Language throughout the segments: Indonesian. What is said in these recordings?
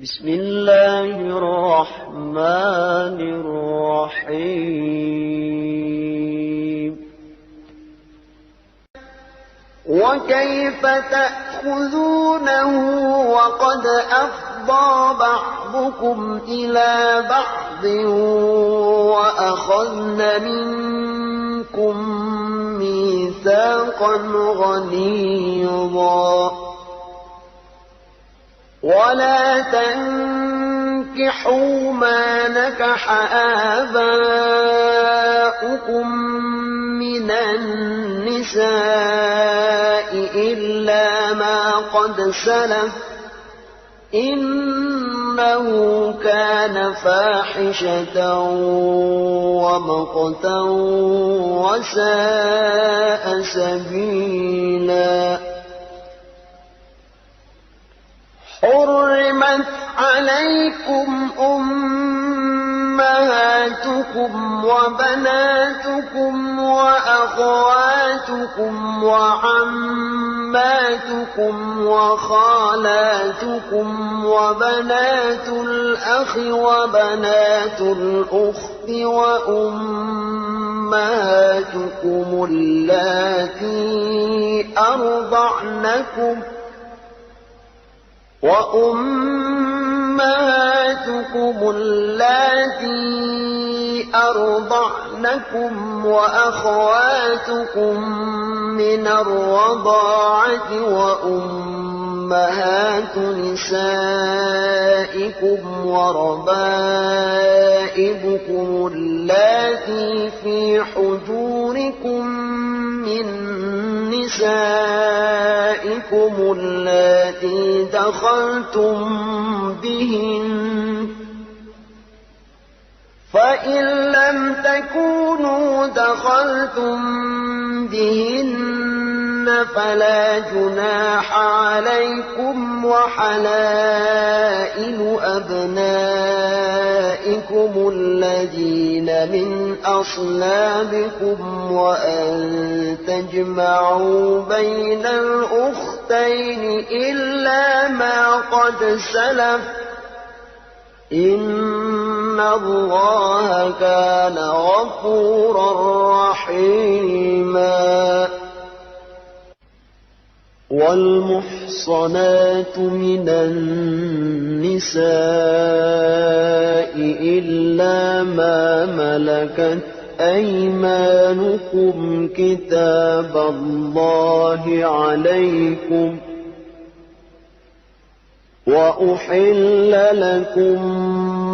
بسم الله الرحمن الرحيم وكيف تأخذونه وقد أفضى بعضكم إلى بعض وأخذن منكم ميثاقا غليظا ولا تنكحوا ما نكح آباؤكم من النساء إلا ما قد سلف إنه كان فاحشة ومقتا وساء سبيلا حرمت عليكم أمهاتكم وبناتكم وأخواتكم وعماتكم وخالاتكم وبنات الأخ وبنات الأخت وأمهاتكم اللاتي أرضعنكم وأخواتكم من الرضاعة وأمهات نسائكم وربائبكم اللاتي في حجوركم من نسائكم اللاتي دخلتم بهن فإن لم تكونوا دخلتم بهن فلا جناح عليكم وحلائل أبنائكم الذين من أصلابكم وأن تجمعوا بين الأختين إلا ما قد سلف إن الله كان غفورا رحيما والمحصنات من النساء إلا ما ملكت أيمانكم كتاب الله عليكم وأحل لكم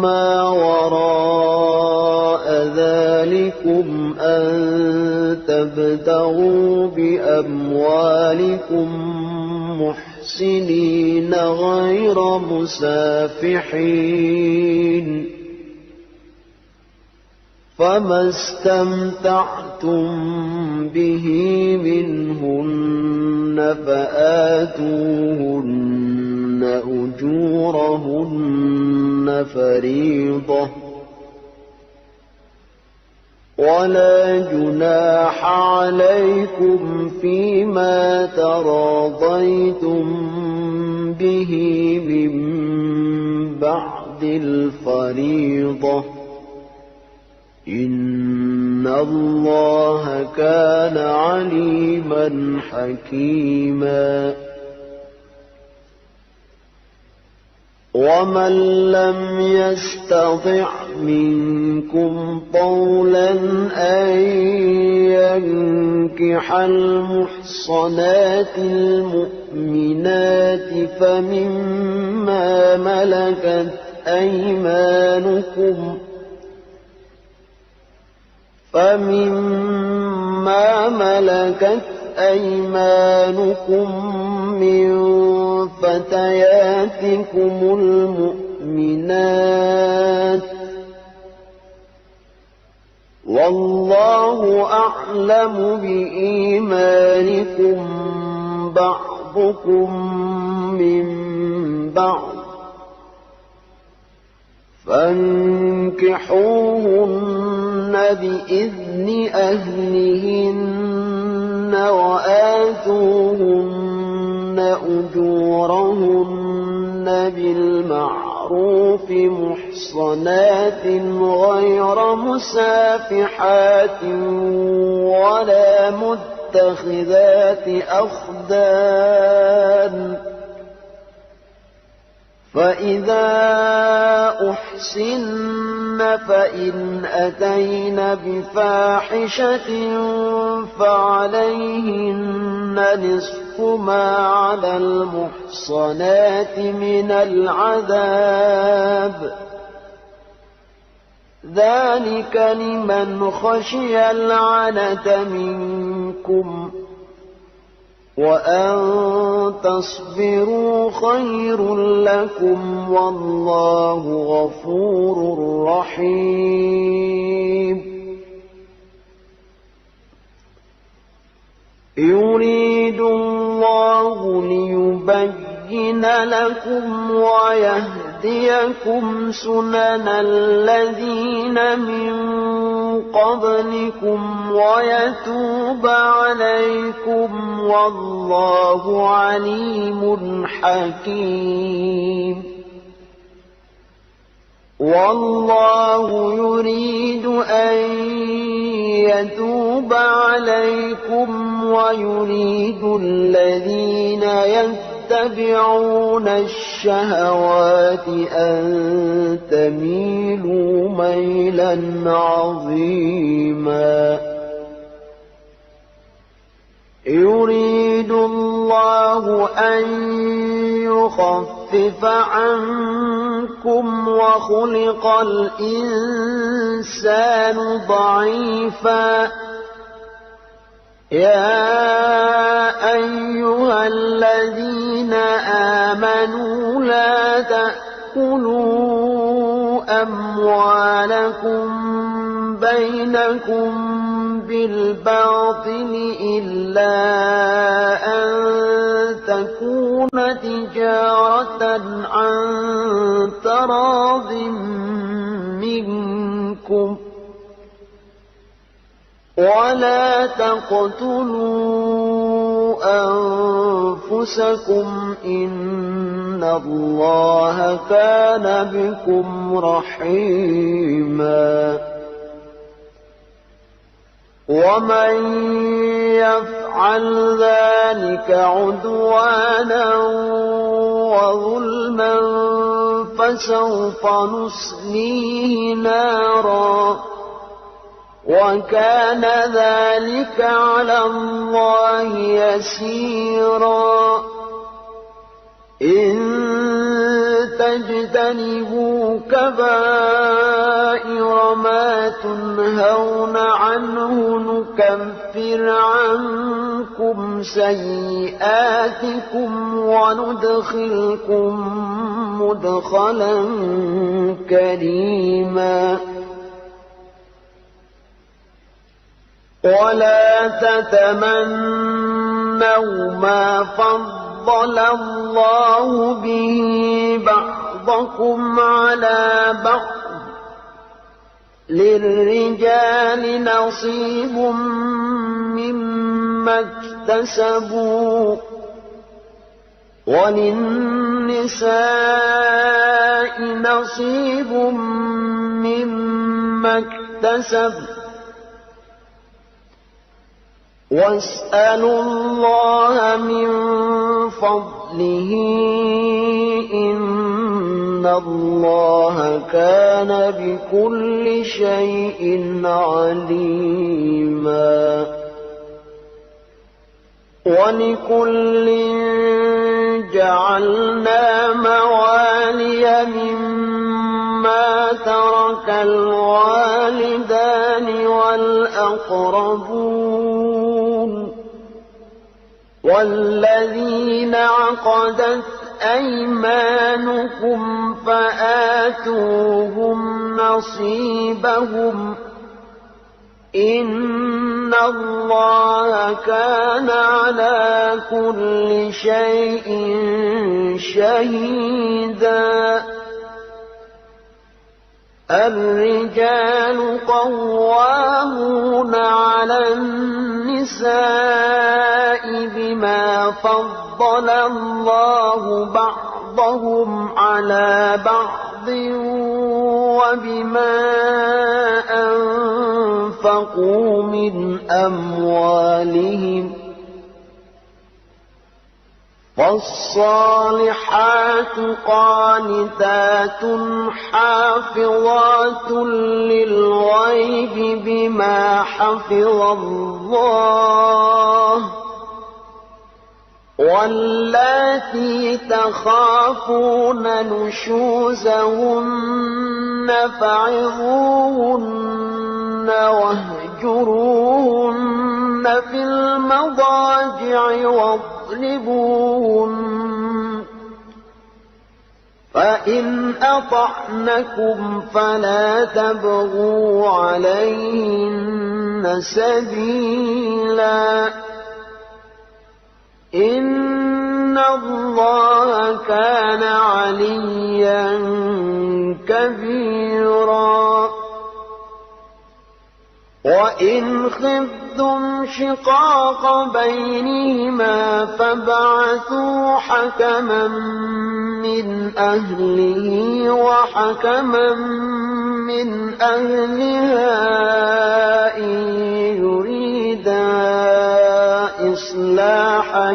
ما وراء ذلكم أن تبتغوا بأموالكم محسنين غير مسافحين فما استمتعتم به منهن فآتوهن أجورهن فريضة ولا جناح عليكم فيما تراضيتم به من بعد الفريضة إن الله كان عليما حكيما ومن لم يستطع منكم طولا أن ينكح المحصنات المؤمنات فمما ملكت أيمانكم من فتياتكم المؤمنات والله أعلم بإيمانكم بعضكم من بعض فانكحوهن بإذن أهلهن وآتوهن أجورهن بالمعروف بالمعروف محصنات غير مسافحات ولا متخذات أخدان فإذا أحسن فإن أتين بفاحشة فعليهن نصف ما على المحصنات من العذاب ذلك لمن خشي العنة منكم وأن تصبروا خير لكم والله غفور رحيم يريد الله ليبين لكم ويهديكم سنن الذين من قبلكم ويتوب عليكم والله عليم حكيم والله يريد أن يتوب عليكم ويريد الذين يتبعون الشهوات أن تميلوا ميلا عظيما يريد الله أن يخفف عنكم وخلق الإنسان ضعيفا يا أيها الذين آمنوا لا تأكلوا أموالكم بينكم بالباطل إلا أن تكون تجارة عن تراض منكم ولا تقتلوا أنفسكم إن الله كان بكم رحيما ومن يفعل ذلك عدوانا وظلما فسوف نصليه نارا وكان ذلك على الله يسيرا إن تجتنبوا كبائر ما تنهون عنه نكفر عنكم سيئاتكم وندخلكم مدخلا كريما ولا تتمنوا ما فضل الله به بعضكم على بعض للرجال نصيب مما اكتسبوا وللنساء نصيب مما اكتسبوا واسألوا الله من فضله إن الله كان بكل شيء عليما ولكل جعلنا موالي مما ترك الوالدان والأقربون والذين عقدت أيمانكم فآتوهم نصيبهم إن الله كان على كل شيء شهيدا الرجال قوامون على النساء بما فضل الله بعضهم بعضهم على بعض وبما أنفقوا من أموالهم فالصالحات قانتات حافظات للغيب بما حفظ الله واللاتي تخافون نشوزهن فعظوهن واهجروهن في المضاجع واضربوهن فإن أطعنكم فلا تبغوا عليهن سبيلا إن الله كان عليا كبيرا وإن خفتم شقاق بينهما فابعثوا حكما من أهله وحكما من أهلها إن يريدا إصلاحا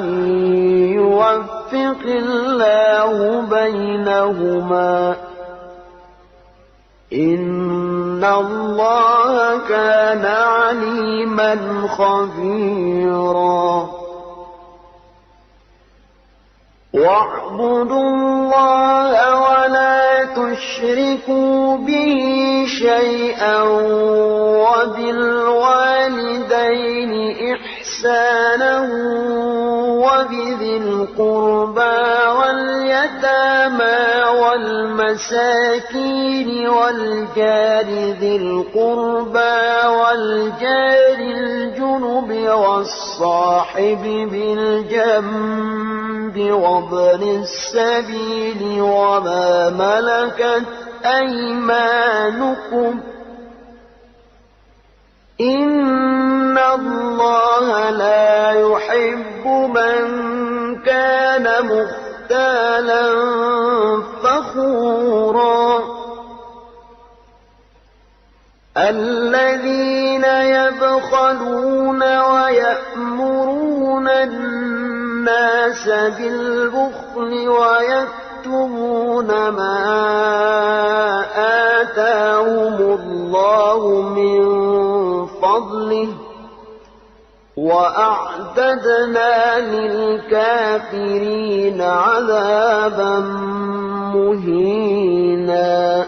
يوفق الله بينهما إن الله كان عليما خبيرا واعبدوا الله ولا تشركوا به شيئا وبالوالدين إحسانا وبذي القربى واليتامى والمساكين والجار ذي القربى والجار الجنب والصاحب بالجنب وابن السبيل وما ملكت أيمانكم إن الله لا يحب من كان مختالا فخورا الذين يبخلون ويأمرون الناس بالبخل ويكتمون ما آتاهم الله من فضله وأعتدنا للكافرين عذابا مهينا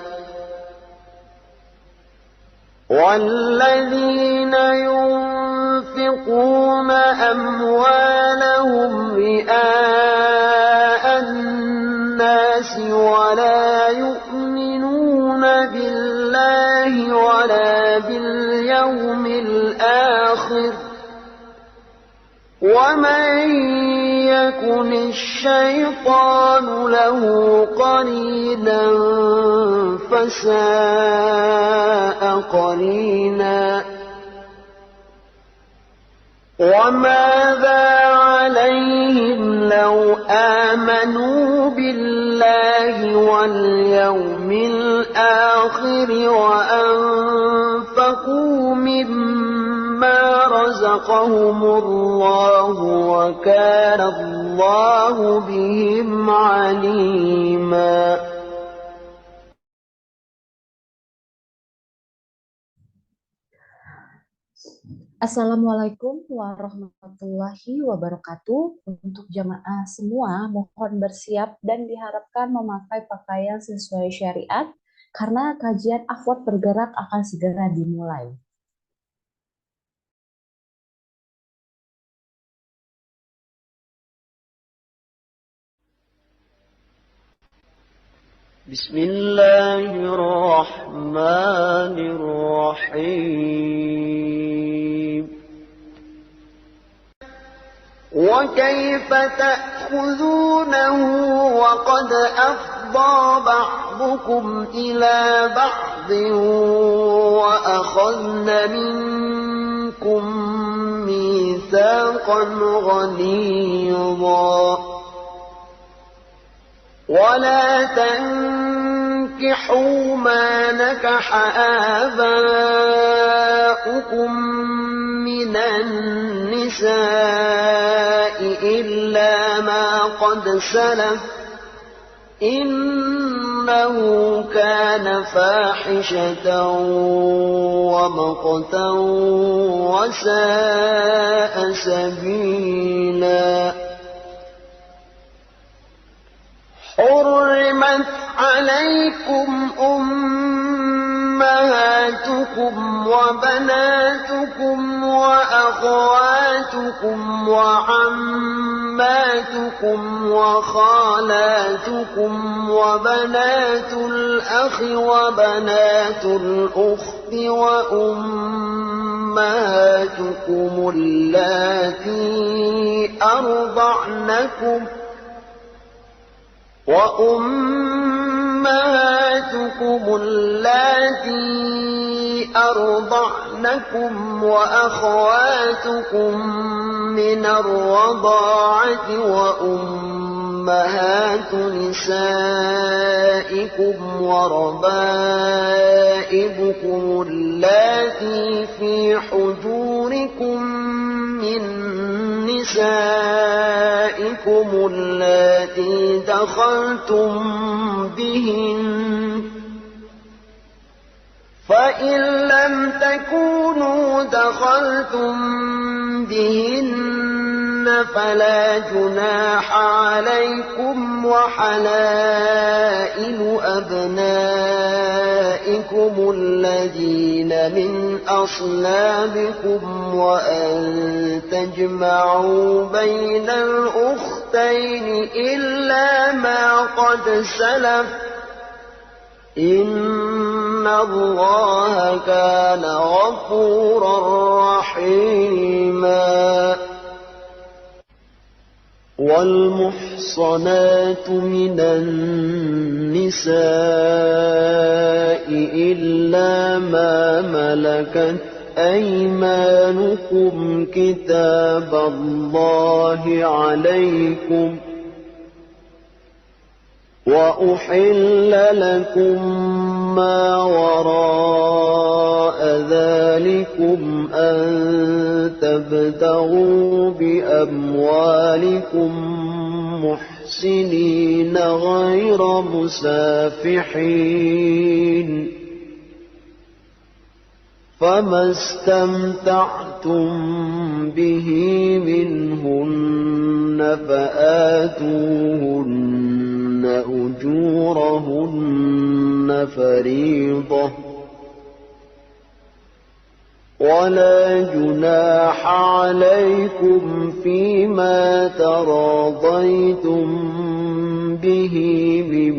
والذين ينفقون أموالهم رئاء الناس ولا يؤمنون بالله ولا باليوم الآخر ومن يكن الشيطان له قرينا فساء قرينا وماذا عليهم لو آمنوا بالله واليوم الآخر وأنفقوا مما رزقهم الله وكان الله بهم عليما. Assalamualaikum warahmatullahi wabarakatuh. Untuk jamaah semua mohon bersiap dan diharapkan memakai pakaian sesuai syariat karena kajian Akhwat Bergerak akan segera dimulai. Bismillahirrahmanirrahim. وكيف تأخذونه وقد أفضى بعضكم إلى بعض وأخذن منكم ميثاقا غليظا ولا تنكحوا ما نكح آباؤكم من النساء إلا ما قد سلف إنه كان فاحشة ومقتا وساء سبيلا حرمت عليكم أمهاتكم وبناتكم وأخواتكم وعماتكم وخالاتكم وبنات الأخ وبنات الأخت وأمهاتكم اللاتي أرضعنكم وأخواتكم من الرضاعة وأمهات نسائكم وربائبكم اللاتي في حجوركم من نسائكم اللاتي دخلتم بهن فإن لم تكونوا دخلتم بهن فلا جناح عليكم وحلائل أبنائكم الذين من أصلابكم وأن تجمعوا بين الأختين إلا ما قد سلف إن الله كان غفورا رحيما والمحصنات من النساء إلا ما ملكت أيمانكم كتاب الله عليكم وأحل لكم ما وراء ذلكم أن تبتغوا بأموالكم محسنين غير مسافحين فما استمتعتم به منهن فآتوهن أجورهن فريضة ولا جناح عليكم فيما تراضيتم به من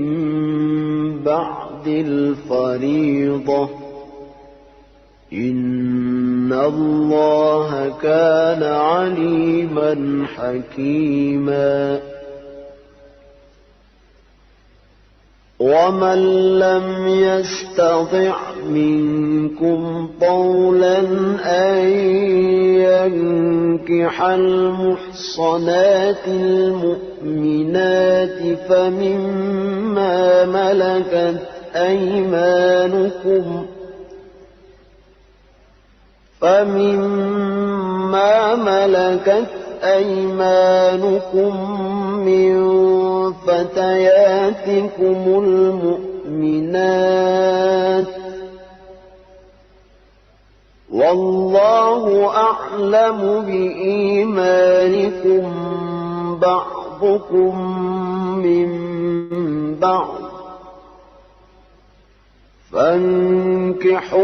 بعد الفريضة إن الله كان عليما حكيما ومن لم يستطع منكم طولا أن ينكح المحصنات المؤمنات فمما ملكت أيمانكم من فتياتكم المؤمنات والله أعلم بإيمانكم بعضكم من بعض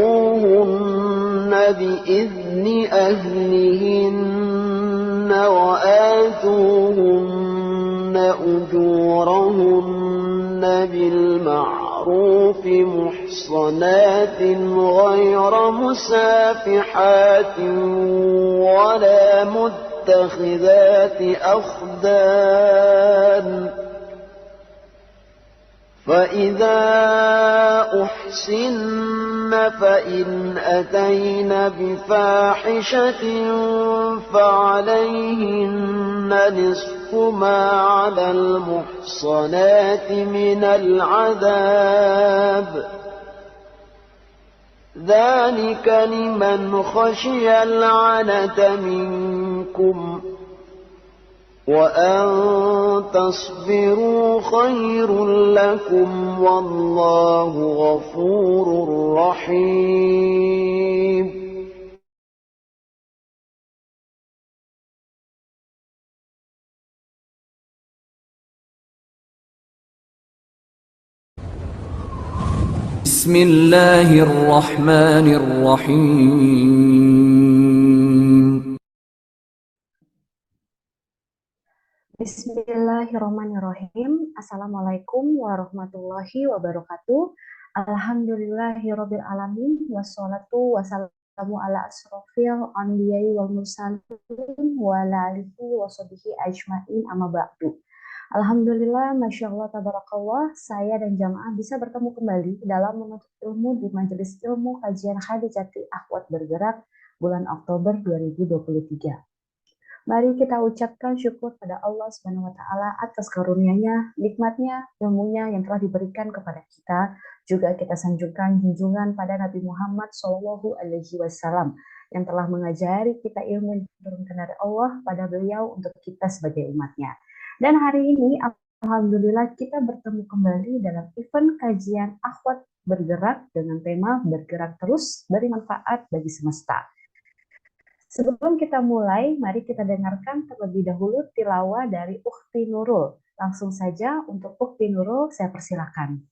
فانكحوهن بإذن أهلهن وآتوهن أجورهن بالمعروف محصنات غير مسافحات ولا متخذات أخدان فإذا أحسن فإن أتين بفاحشة فعليهن نصف ما على المحصنات من العذاب ذلك لمن خشي العنة منكم وأن تصبروا خير لكم والله غفور رحيم. بسم الله الرحمن الرحيم. Bismillahirrahmanirrahim. Assalamualaikum warahmatullahi wabarakatuh. Alhamdulillahirabbil alamin wassalatu wassalamu ala asrofil anbiya'i wal mursalin wa ala alihi washabihi ajmain amma ba'du. Alhamdulillah, Masya Allah, Tabarakallah, saya dan jamaah bisa bertemu kembali dalam menuntut ilmu di Majelis Ilmu Kajian Khadijati Akhwat Bergerak bulan Oktober 2023. Mari kita ucapkan syukur pada Allah Subhanahu wa Ta'ala atas karunia-Nya, nikmat-Nya, ilmunya yang telah diberikan kepada kita. Juga kita sanjungkan junjungan pada Nabi Muhammad SAW yang telah mengajari kita ilmu yang diturunkan dari Allah pada beliau untuk kita sebagai umatnya. Dan hari ini, alhamdulillah, kita bertemu kembali dalam event kajian Akhwat Bergerak dengan tema Bergerak Terus Beri Manfaat Bagi Semesta. Sebelum kita mulai, mari kita dengarkan terlebih dahulu tilawah dari Ukhti Nurul. Langsung saja untuk Ukhti Nurul, saya persilakan.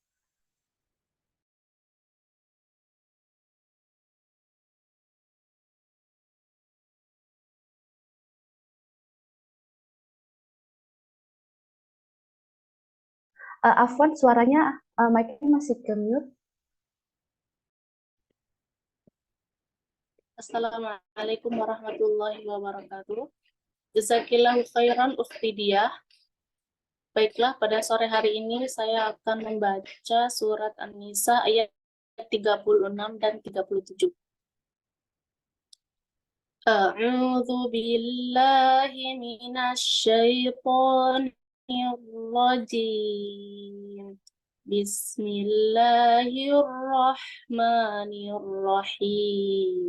Afwan, suaranya mic-nya masih ke mute. Assalamualaikum warahmatullahi wabarakatuh. Jazakillahu khairan Ukhti Diah. Baiklah, pada sore hari ini saya akan membaca surat An-Nisa ayat 36 dan 37. A'udzu billahi minasy syaithanir rajim. Bismillahirrahmanirrahim.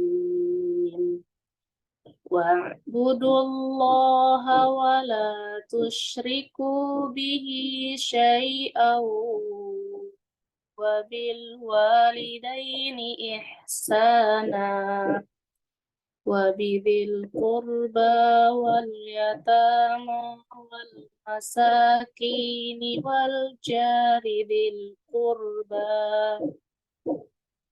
Wa'budullaha wa la tusyriku bihi syai'aw wa bil walidaini ihsana wa bidhil qurba wal yatama wal masakini wal jari dhil qurba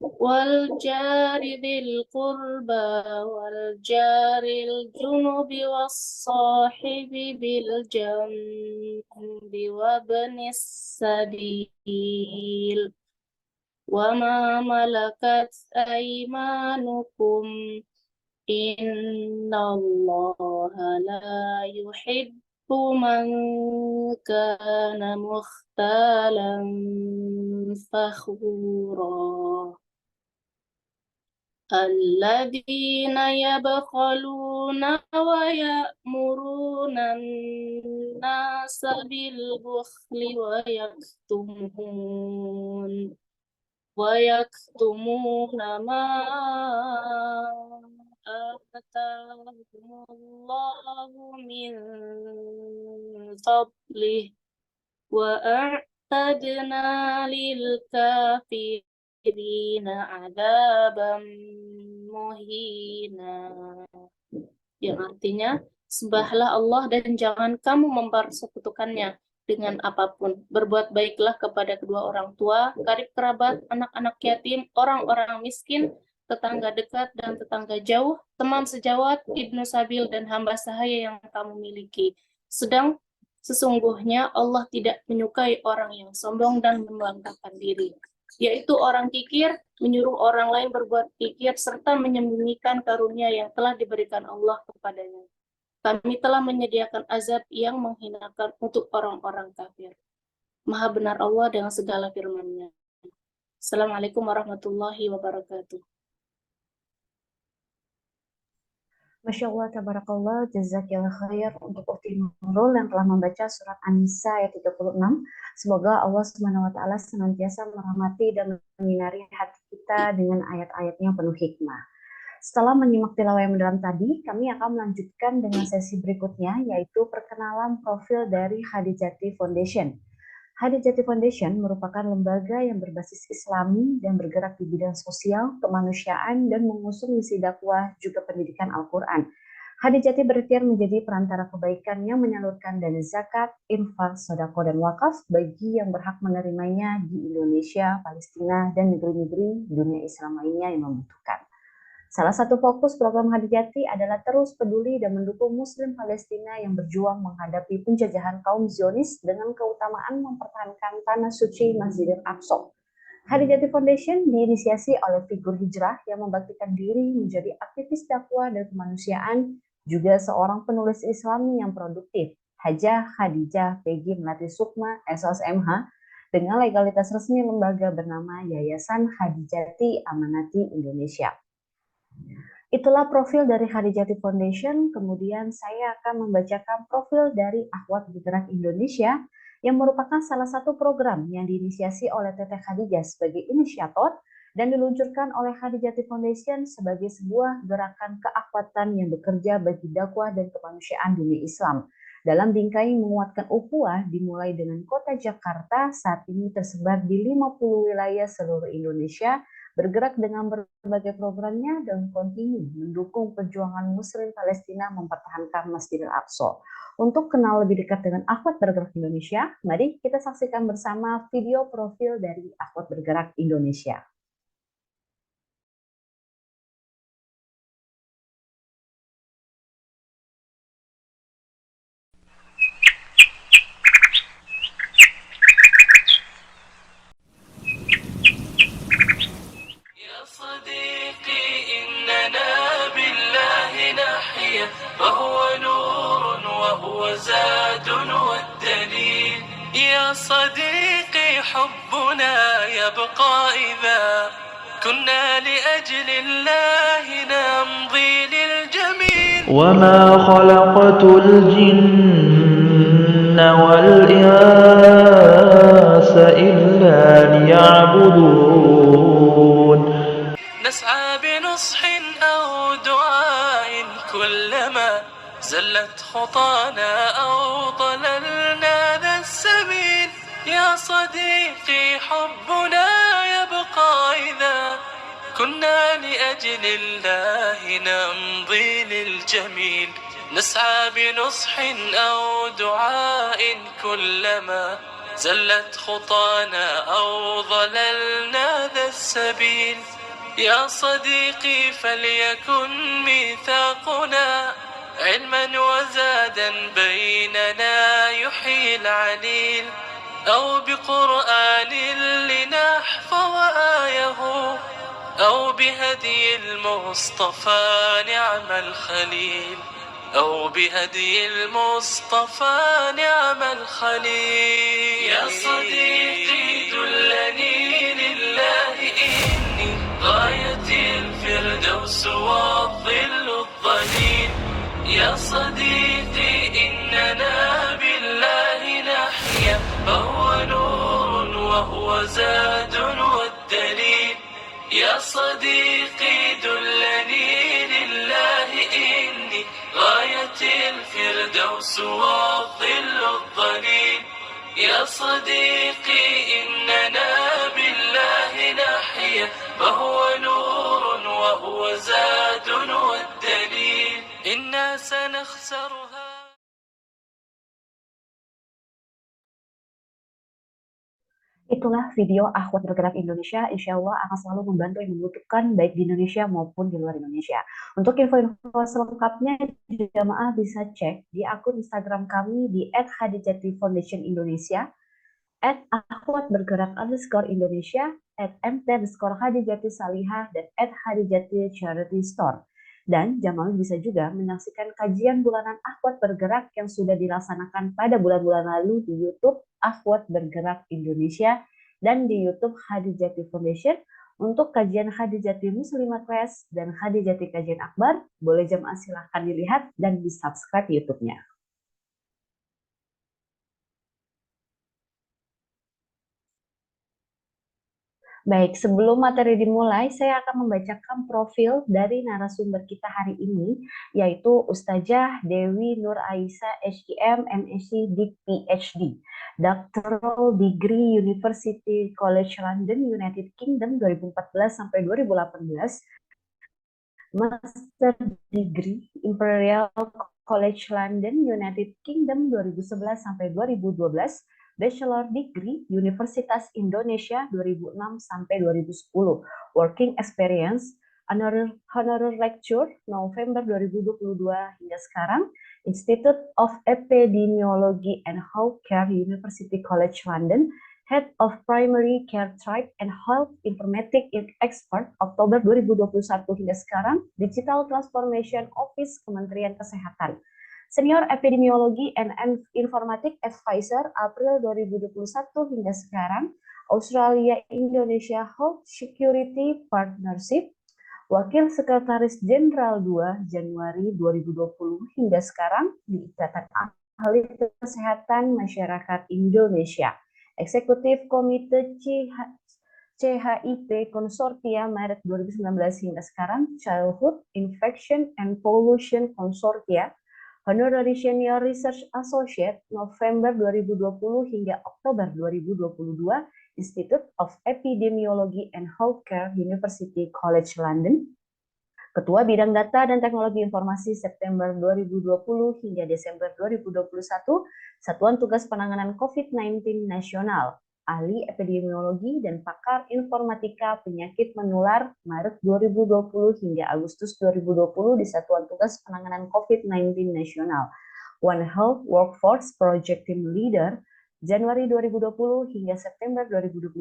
والجار ذي القربى والجار الجنب والصاحب بالجنب وابن السبيل وما ملكت أيمانكم إن الله لا يحب من كان مختالا فخورا الذين يبخلون ويأمرون الناس بالبخل ويكتمون ما آتاهم الله من فضله وأعتدنا للكافرين عذابا muhina. Yang artinya, sembahlah Allah dan jangan kamu mempersekutukannya dengan apapun. Berbuat baiklah kepada kedua orang tua, karib kerabat, anak-anak yatim, orang-orang miskin, tetangga dekat dan tetangga jauh, teman sejawat, ibnu sabil dan hamba sahaya yang kamu miliki. Sedang sesungguhnya Allah tidak menyukai orang yang sombong dan membanggakan diri, yaitu orang kikir, menyuruh orang lain berbuat kikir, serta menyembunyikan karunia yang telah diberikan Allah kepadanya. Kami telah menyediakan azab yang menghinakan untuk orang-orang kafir. Maha benar Allah dengan segala firman-Nya. Assalamualaikum warahmatullahi wabarakatuh. Masya Allah, tabarakallah, jazakillah khair untuk Ukti Nurul yang telah membaca surat An-Nisa ayat 36. Semoga Allah Subhanahu wa taala senantiasa merahmati dan menyinari hati kita dengan ayat-ayatnya penuh hikmah. Setelah menyimak tilawah yang mendalam tadi, kami akan melanjutkan dengan sesi berikutnya, yaitu perkenalan profil dari Khadijati Foundation. Khadijati Foundation merupakan lembaga yang berbasis Islami dan bergerak di bidang sosial, kemanusiaan, dan mengusung misi dakwah juga pendidikan Al-Quran. Khadijati berikhtiar menjadi perantara kebaikan yang menyalurkan dana zakat, infak, sodako, dan wakaf bagi yang berhak menerimanya di Indonesia, Palestina, dan negeri-negeri dunia Islam lainnya yang membutuhkan. Salah satu fokus program Khadijati adalah terus peduli dan mendukung Muslim Palestina yang berjuang menghadapi penjajahan kaum Zionis dengan keutamaan mempertahankan tanah suci Masjidil Aqsa. Khadijati Foundation diinisiasi oleh figur hijrah yang membaktikan diri menjadi aktivis dakwah dan kemanusiaan, juga seorang penulis Islami yang produktif, Hajah Khadijah Peggy Melati Sukma, SOSMH, dengan legalitas resmi lembaga bernama Yayasan Khadijati Amanati Indonesia. Itulah profil dari Khadijati Foundation. Kemudian saya akan membacakan profil dari Akhwat Bergerak Indonesia yang merupakan salah satu program yang diinisiasi oleh Teteh Khadijah sebagai inisiator dan diluncurkan oleh Khadijati Foundation sebagai sebuah gerakan keakwatan yang bekerja bagi dakwah dan kemanusiaan dunia Islam. Dalam bingkai menguatkan ukhuwah dimulai dengan kota Jakarta, saat ini tersebar di 50 wilayah seluruh Indonesia, bergerak dengan berbagai programnya dan kontinu mendukung perjuangan Muslim Palestina mempertahankan Masjidil Aqsa. Untuk kenal lebih dekat dengan Akhwat Bergerak Indonesia, mari kita saksikan bersama video profil dari Akhwat Bergerak Indonesia. فهو نور وهو زاد والدليل يا صديقي حبنا يبقى إذا كنا لأجل الله نمضي للجميل وما خلقت الجن والإنس إلا ليعبدون نسعى بنصح أو دعاء كلما زلت خطانا أو ضللنا ذا السبيل يا صديقي حبنا يبقى إذا كنا لأجل الله نمضي للجميل نسعى بنصح أو دعاء كلما زلت خطانا أو ضللنا ذا السبيل يا صديقي فليكن ميثاقنا علما وزادا بيننا يحيي العليل أو بقرآن لنحفظ آيه أو بهدي المصطفى نعم الخليل أو بهدي المصطفى نعم الخليل يا صديقي دلني لله إني غايتي الفردوس والظل الظليل يا صديقي إننا بالله نحيا فهو نور وهو زاد والدليل يا صديقي دلني لله إني غايتي الفردوس والظل الظليل يا صديقي إننا بالله نحيا فهو نور وهو زاد والدليل إنا سنخسرها. Itulah video Akhwat Bergerak Indonesia, insya Allah akan selalu membantu yang membutuhkan baik di Indonesia maupun di luar Indonesia. Untuk info-info selengkapnya, jamaah bisa cek di akun Instagram kami di @khadijatifoundationindonesia, @akhwatbergerak_Indonesia, @mt_khadijatisalihah, dan @khadijati charity store. Dan Jamal bisa juga menyaksikan kajian bulanan Akhwat Bergerak yang sudah dilaksanakan pada bulan-bulan lalu di YouTube Akhwat Bergerak Indonesia dan di YouTube Hadijati Foundation. Untuk kajian Hadijati Muslimah Class dan Hadijati Kajian Akbar, boleh jemaah silahkan dilihat dan di-subscribe YouTube-nya. Baik, sebelum materi dimulai, saya akan membacakan profil dari narasumber kita hari ini, yaitu Ustazah Dewi Nur Aisyah, HKM, MSc, DIP, PhD, Doctoral Degree University College London, United Kingdom 2014 sampai 2018, Master Degree Imperial College London, United Kingdom 2011 sampai 2012, Bachelor Degree Universitas Indonesia 2006 sampai 2010, Working Experience, Honorary Lecture November 2022 hingga sekarang, Institute of Epidemiology and Healthcare, University College London, Head of Primary Care Tribe and Health Informatics Expert Oktober 2021 hingga sekarang, Digital Transformation Office Kementerian Kesehatan. Senior Epidemiologi and Informatics Advisor April 2021 hingga sekarang, Australia Indonesia Health Security Partnership, Wakil Sekretaris Jenderal 2 Januari 2020 hingga sekarang di Ikatan Ahli Kesehatan Masyarakat Indonesia, Eksekutif Komite CHIP Konsortia Maret 2019 hingga sekarang, Childhood Infection and Pollution Konsortia, Honorary Senior Research Associate November 2020 hingga Oktober 2022, Institute of Epidemiology and Healthcare, University College London, Ketua Bidang Data dan Teknologi Informasi September 2020 hingga Desember 2021, Satuan Tugas Penanganan COVID-19 Nasional, Ahli Epidemiologi dan Pakar Informatika Penyakit Menular Maret 2020 hingga Agustus 2020 di Satuan Tugas Penanganan COVID-19 Nasional, One Health Workforce Project Team Leader Januari 2020 hingga September 2021,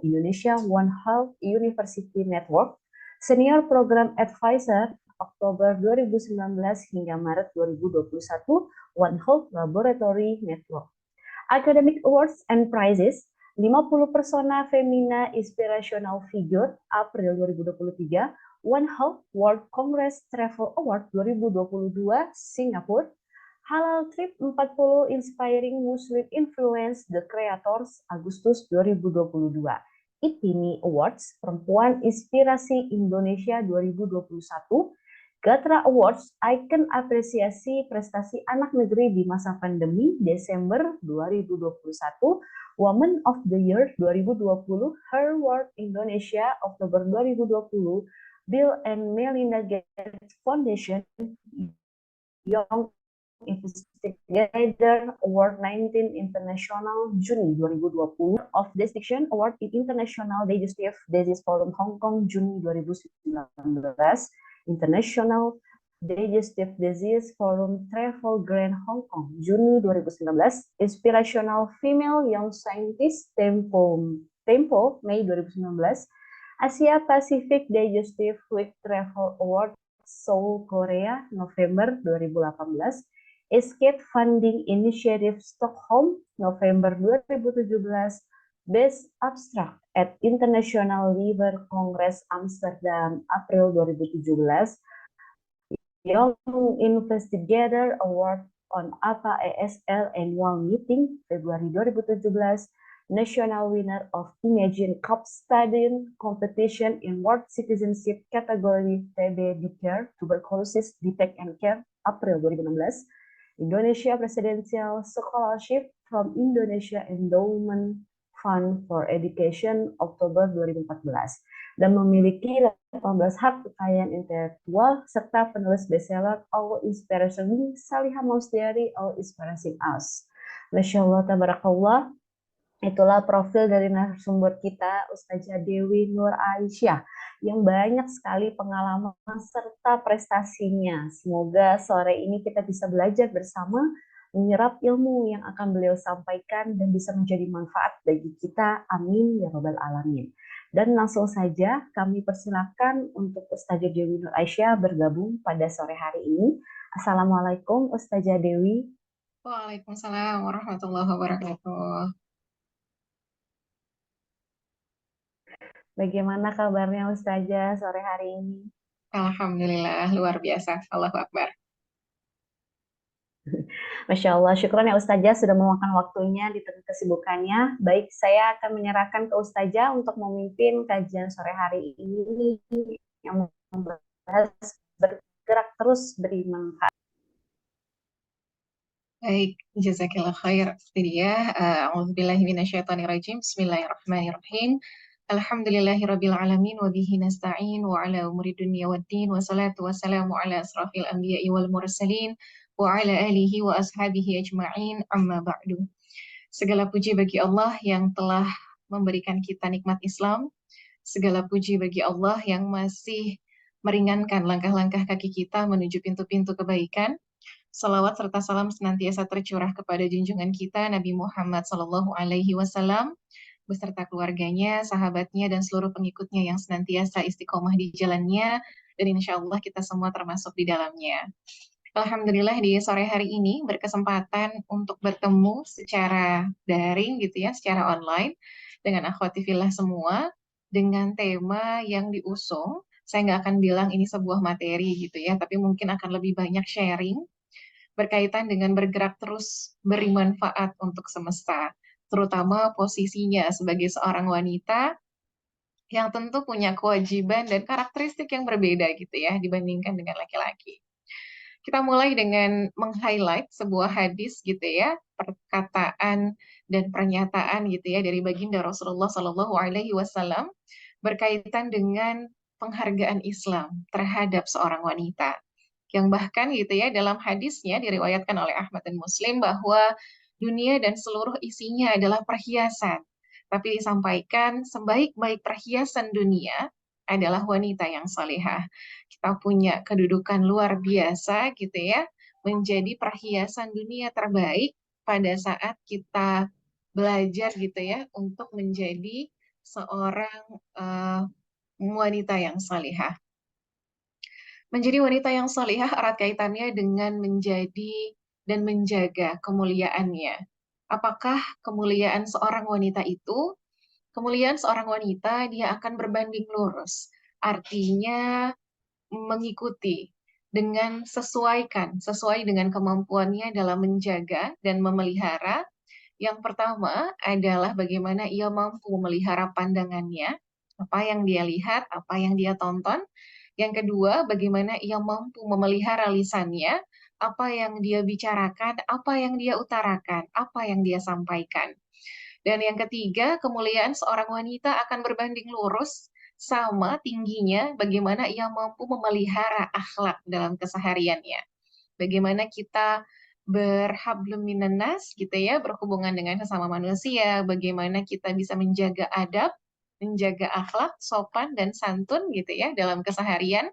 Indonesia One Health University Network, Senior Program Advisor Oktober 2019 hingga Maret 2021, One Health Laboratory Network. Academic Awards and Prizes, 50 Persona Femina Inspirational Figure April 2023, One Health World Congress Travel Award 2022 Singapura, Halal Trip 40 Inspiring Muslim Influence The Creators Agustus 2022, IPINI Awards Perempuan Inspirasi Indonesia 2021, Gatra Awards Icon Apresiasi Prestasi Anak Negeri di Masa Pandemi Desember 2021, Woman of the Year 2020, Her World Indonesia Oktober 2020, Bill and Melinda Gates Foundation Young Investigator Award 19 International Juni 2020, of Distinction Award in International Digestive Disease Forum Hong Kong Juni 2019, International Digestive Disease Forum Travel Grand Hong Kong Juni 2019, Inspirational Female Young Scientist Tempo Mei 2019, Asia Pacific Digestive Week Travel Award Seoul Korea November 2018, Escape Funding Initiative Stockholm November 2017, Best Abstract at International Liver Congress Amsterdam April 2017, Young Investigator Award on APA ESL Annual Meeting Februari 2017, National Winner of Imagine Cup Study Competition in World Citizenship Category TB Care Tuberculosis Detect and Care April 2016, Indonesia Presidential Scholarship from Indonesia Endowment Fund for Education Oktober 2014, dan memiliki 18 hak kekayaan intelektual serta penulis bestseller All Inspiration Me, Salihah Maustiari, All Inspiring Us. Masya Allah, tabarakallah. Itulah profil dari narasumber kita, Ustazah Dewi Nur Aisyah, yang banyak sekali pengalaman serta prestasinya. Semoga sore ini kita bisa belajar bersama, menyerap ilmu yang akan beliau sampaikan dan bisa menjadi manfaat bagi kita. Amin ya Rabbal Alamin. Dan langsung saja kami persilakan untuk Ustazah Dewi Nur Aisyah bergabung pada sore hari ini. Assalamualaikum Ustazah Dewi. Waalaikumsalam warahmatullahi wabarakatuh. Bagaimana kabarnya Ustazah sore hari ini? Alhamdulillah, luar biasa. Allahu Akbar. Masya Allah, syukron ya Ustazah sudah meluangkan waktunya di tengah kesibukannya. Baik, saya akan menyerahkan ke Ustazah untuk memimpin kajian sore hari ini yang membahas bergerak terus beri manfaat. Baik, jazakillah khair. Itu dia. A'udzubillahi minasyaitonirrajim. Bismillahirrahmanirrahim. Alhamdulillahirabbil alamin wa bihi nasta'in wa ala umuri dunya waddin wa salatu wassalamu ala asrafil anbiya'i wal mursalin wa ala alihi wa ashabihi ajma'in amma ba'du. Segala puji bagi Allah yang telah memberikan kita nikmat Islam. Segala puji bagi Allah yang masih meringankan langkah-langkah kaki kita menuju pintu-pintu kebaikan. Salawat serta salam senantiasa tercurah kepada junjungan kita Nabi Muhammad SAW beserta keluarganya, sahabatnya, dan seluruh pengikutnya yang senantiasa istiqomah di jalannya, dan insya Allah kita semua termasuk di dalamnya. Alhamdulillah di sore hari ini berkesempatan untuk bertemu secara daring gitu ya, secara online dengan akhwati fillah semua dengan tema yang diusung. Saya nggak akan bilang ini sebuah materi gitu ya, tapi mungkin akan lebih banyak sharing berkaitan dengan bergerak terus beri manfaat untuk semesta, terutama posisinya sebagai seorang wanita yang tentu punya kewajiban dan karakteristik yang berbeda gitu ya dibandingkan dengan laki-laki. Kita mulai dengan meng-highlight sebuah hadis gitu ya, perkataan dan pernyataan gitu ya dari baginda Rasulullah Shallallahu Alaihi Wasallam berkaitan dengan penghargaan Islam terhadap seorang wanita. Yang bahkan gitu ya dalam hadisnya diriwayatkan oleh Ahmad dan Muslim bahwa dunia dan seluruh isinya adalah perhiasan. Tapi disampaikan sebaik-baik perhiasan dunia adalah wanita yang salihah. Kita punya kedudukan luar biasa gitu ya, menjadi perhiasan dunia terbaik pada saat kita belajar gitu ya untuk menjadi seorang wanita yang salihah. Menjadi wanita yang salihah erat kaitannya dengan menjadi dan menjaga kemuliaannya. Apakah kemuliaan seorang wanita itu? Kemuliaan seorang wanita dia akan berbanding lurus. Artinya mengikuti dengan sesuai dengan kemampuannya dalam menjaga dan memelihara. Yang pertama adalah bagaimana ia mampu memelihara pandangannya, apa yang dia lihat, apa yang dia tonton. Yang kedua, bagaimana ia mampu memelihara lisannya, apa yang dia bicarakan, apa yang dia utarakan, apa yang dia sampaikan. Dan yang ketiga, kemuliaan seorang wanita akan berbanding lurus sama tingginya bagaimana ia mampu memelihara akhlak dalam kesehariannya. Bagaimana kita berhablum minan nas gitu ya, berhubungan dengan sesama manusia, bagaimana kita bisa menjaga adab, menjaga akhlak, sopan dan santun gitu ya dalam keseharian.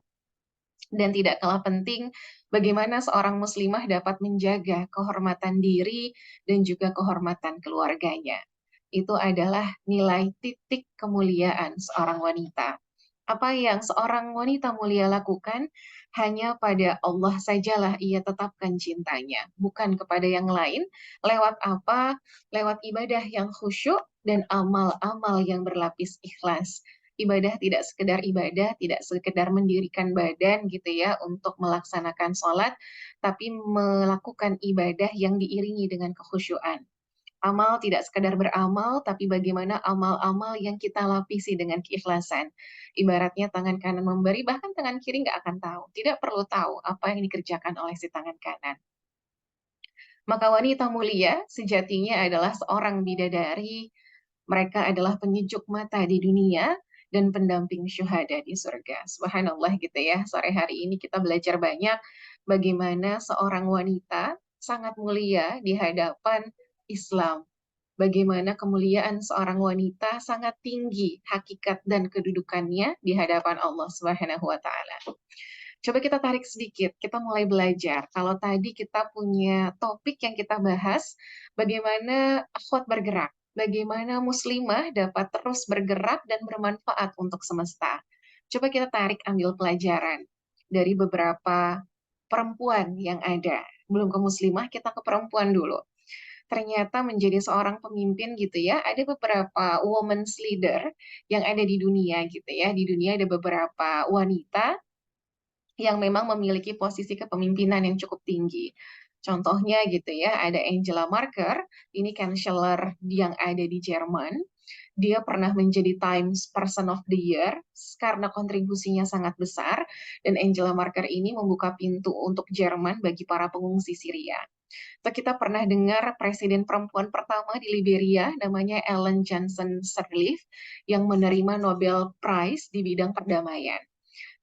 Dan tidak kalah penting bagaimana seorang muslimah dapat menjaga kehormatan diri dan juga kehormatan keluarganya. Itu adalah nilai titik kemuliaan seorang wanita. Apa yang seorang wanita mulia lakukan, hanya pada Allah sajalah ia tetapkan cintanya, bukan kepada yang lain. Lewat apa? Lewat ibadah yang khusyuk dan amal-amal yang berlapis ikhlas. Ibadah tidak sekedar ibadah, tidak sekedar mendirikan badan gitu ya untuk melaksanakan sholat, tapi melakukan ibadah yang diiringi dengan kekhusyuan. Amal tidak sekedar beramal, tapi bagaimana amal-amal yang kita lapisi dengan keikhlasan. Ibaratnya tangan kanan memberi, bahkan tangan kiri nggak akan tahu. Tidak perlu tahu apa yang dikerjakan oleh si tangan kanan. Maka wanita mulia sejatinya adalah seorang bidadari. Mereka adalah penyejuk mata di dunia dan pendamping syuhada di surga. Subhanallah gitu ya. Sore hari ini kita belajar banyak bagaimana seorang wanita sangat mulia di hadapan Islam. Bagaimana kemuliaan seorang wanita sangat tinggi hakikat dan kedudukannya di hadapan Allah Subhanahu wa taala. Coba kita tarik sedikit, kita mulai belajar. Kalau tadi kita punya topik yang kita bahas, bagaimana akhwat bergerak. bagaimana muslimah dapat terus bergerak dan bermanfaat untuk semesta. Coba kita tarik ambil pelajaran dari beberapa perempuan yang ada. Belum ke muslimah, kita ke perempuan dulu. Ternyata menjadi seorang pemimpin gitu ya, ada beberapa women's leader yang ada di dunia gitu ya. Di dunia ada beberapa wanita yang memang memiliki posisi kepemimpinan yang cukup tinggi. Contohnya gitu ya, ada Angela Merkel, ini Chancellor yang ada di Jerman. Dia pernah menjadi Times Person of the Year karena kontribusinya sangat besar, dan Angela Merkel ini membuka pintu untuk Jerman bagi para pengungsi Syria. Atau kita pernah dengar presiden perempuan pertama di Liberia, namanya Ellen Johnson Sirleaf, yang menerima Nobel Prize di bidang perdamaian.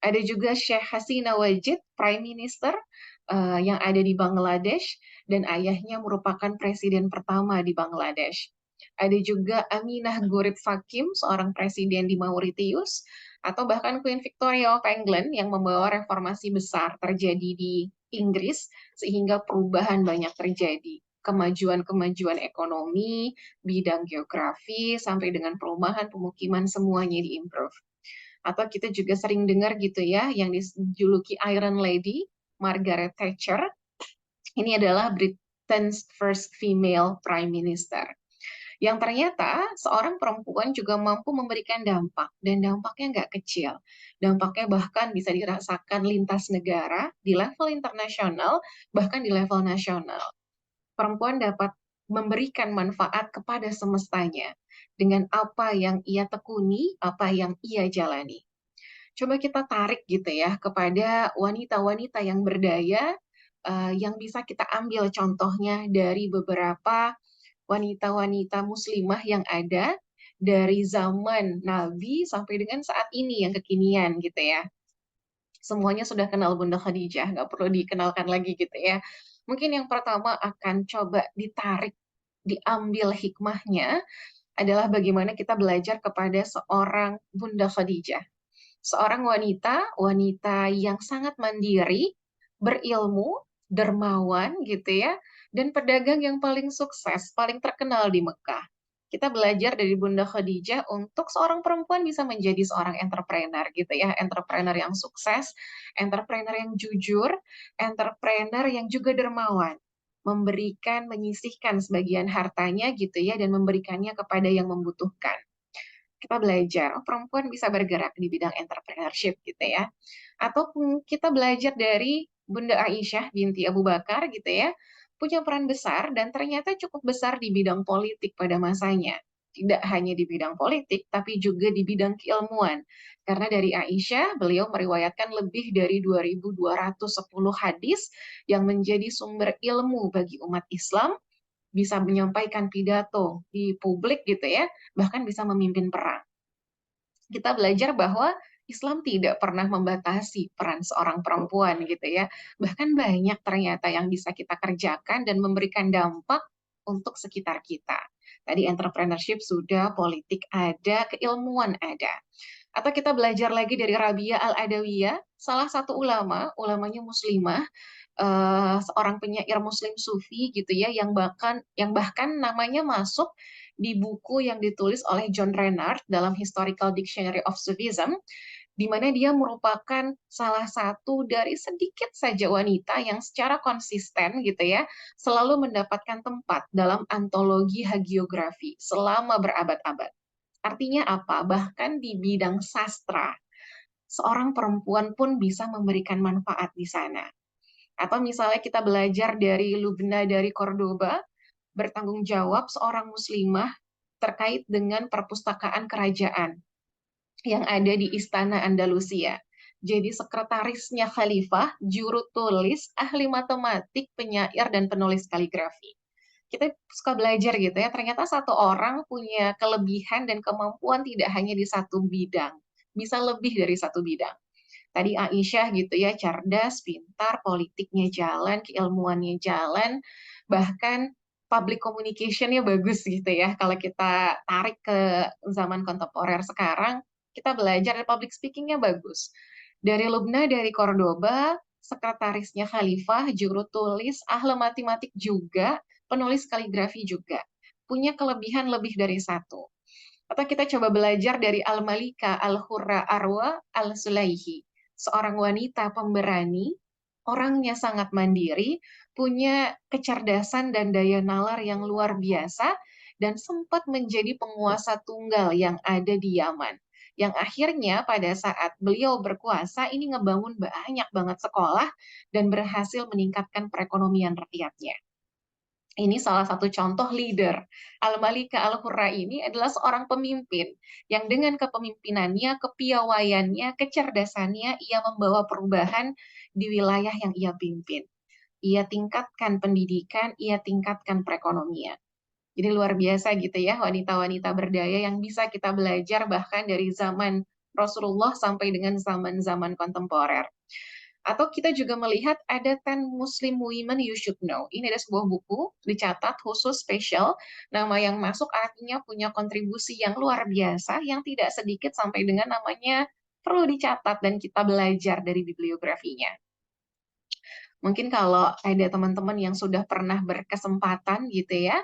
Ada juga Sheikh Hasina Wajid, Prime Minister yang ada di Bangladesh, dan ayahnya merupakan presiden pertama di Bangladesh. Ada juga Aminah Gurib Fakim, seorang presiden di Mauritius, atau bahkan Queen Victoria of England yang membawa reformasi besar terjadi di Inggris, sehingga perubahan banyak terjadi. Kemajuan-kemajuan ekonomi, bidang geografi, sampai dengan perumahan pemukiman semuanya diimprove. Atau kita juga sering dengar gitu ya, yang dijuluki Iron Lady, Margaret Thatcher. Ini adalah Britain's first female prime minister. Yang ternyata seorang perempuan juga mampu memberikan dampak, dan dampaknya nggak kecil. Dampaknya bahkan bisa dirasakan lintas negara, di level internasional, bahkan di level nasional. Perempuan dapat memberikan manfaat kepada semestanya dengan apa yang ia tekuni, apa yang ia jalani. Coba kita tarik gitu ya kepada wanita-wanita yang berdaya, yang bisa kita ambil contohnya dari beberapa wanita-wanita muslimah yang ada dari zaman Nabi sampai dengan saat ini yang kekinian gitu ya. Semuanya sudah kenal Bunda Khadijah, nggak perlu dikenalkan lagi gitu ya. Mungkin yang pertama akan coba ditarik, diambil hikmahnya adalah bagaimana kita belajar kepada seorang Bunda Khadijah. Seorang wanita yang sangat mandiri, berilmu, dermawan gitu ya, dan pedagang yang paling sukses, paling terkenal di Mekah. Kita belajar dari Bunda Khadijah untuk seorang perempuan bisa menjadi seorang entrepreneur gitu ya, entrepreneur yang sukses, entrepreneur yang jujur, entrepreneur yang juga dermawan, memberikan, menyisihkan sebagian hartanya gitu ya, dan memberikannya kepada yang membutuhkan. Kita belajar, perempuan bisa bergerak di bidang entrepreneurship gitu ya. Atau kita belajar dari Bunda Aisyah binti Abu Bakar gitu ya, punya peran besar dan ternyata cukup besar di bidang politik pada masanya. Tidak hanya di bidang politik, tapi juga di bidang keilmuan. Karena dari Aisyah, beliau meriwayatkan lebih dari 2.210 hadis yang menjadi sumber ilmu bagi umat Islam, bisa menyampaikan pidato di publik gitu ya, bahkan bisa memimpin perang. Kita belajar bahwa Islam tidak pernah membatasi peran seorang perempuan gitu ya. Bahkan banyak ternyata yang bisa kita kerjakan dan memberikan dampak untuk sekitar kita. Tadi entrepreneurship sudah, politik ada, keilmuan ada. Atau kita belajar lagi dari Rabia Al-Adawiyah, salah satu ulamanya muslimah, seorang penyair muslim sufi gitu ya, yang bahkan namanya masuk di buku yang ditulis oleh John Renard dalam Historical Dictionary of Sufism, di mana dia merupakan salah satu dari sedikit saja wanita yang secara konsisten gitu ya, selalu mendapatkan tempat dalam antologi hagiografi selama berabad-abad. Artinya apa? Bahkan di bidang sastra, seorang perempuan pun bisa memberikan manfaat di sana. Atau misalnya kita belajar dari Lubna dari Cordoba, bertanggung jawab seorang muslimah terkait dengan perpustakaan kerajaan yang ada di Istana Andalusia. Jadi sekretarisnya khalifah, juru tulis, ahli matematik, penyair, dan penulis kaligrafi. Kita suka belajar gitu ya, ternyata satu orang punya kelebihan dan kemampuan tidak hanya di satu bidang, bisa lebih dari satu bidang. Tadi Aisyah gitu ya, cerdas, pintar, politiknya jalan, keilmuannya jalan, bahkan public communication-nya bagus gitu ya. Kalau kita tarik ke zaman kontemporer sekarang, kita belajar public speaking-nya bagus. Dari Lubna dari Cordoba, sekretarisnya Khalifah, juru tulis, ahli matematik juga, penulis kaligrafi juga. punya kelebihan lebih dari satu. Atau kita coba belajar dari Al-Malika Al-Hurra Arwa Al-Sulaihi, seorang wanita pemberani, orangnya sangat mandiri, punya kecerdasan dan daya nalar yang luar biasa, dan sempat menjadi penguasa tunggal yang ada di Yaman. Yang akhirnya pada saat beliau berkuasa, ini ngebangun banyak banget sekolah dan berhasil meningkatkan perekonomian rakyatnya. Ini salah satu contoh leader. Al-Malika Al-Hurra ini adalah seorang pemimpin yang dengan kepemimpinannya, kepiawaiannya, kecerdasannya, ia membawa perubahan di wilayah yang ia pimpin. Ia tingkatkan pendidikan, ia tingkatkan perekonomian. Jadi luar biasa gitu ya, wanita-wanita berdaya yang bisa kita belajar bahkan dari zaman Rasulullah sampai dengan zaman-zaman kontemporer. Atau kita juga melihat ada 10 Muslim Women You Should Know. Ini ada sebuah buku, dicatat khusus spesial, nama yang masuk artinya punya kontribusi yang luar biasa, yang tidak sedikit sampai dengan namanya perlu dicatat dan kita belajar dari bibliografinya. Mungkin kalau ada teman-teman yang sudah pernah berkesempatan gitu ya,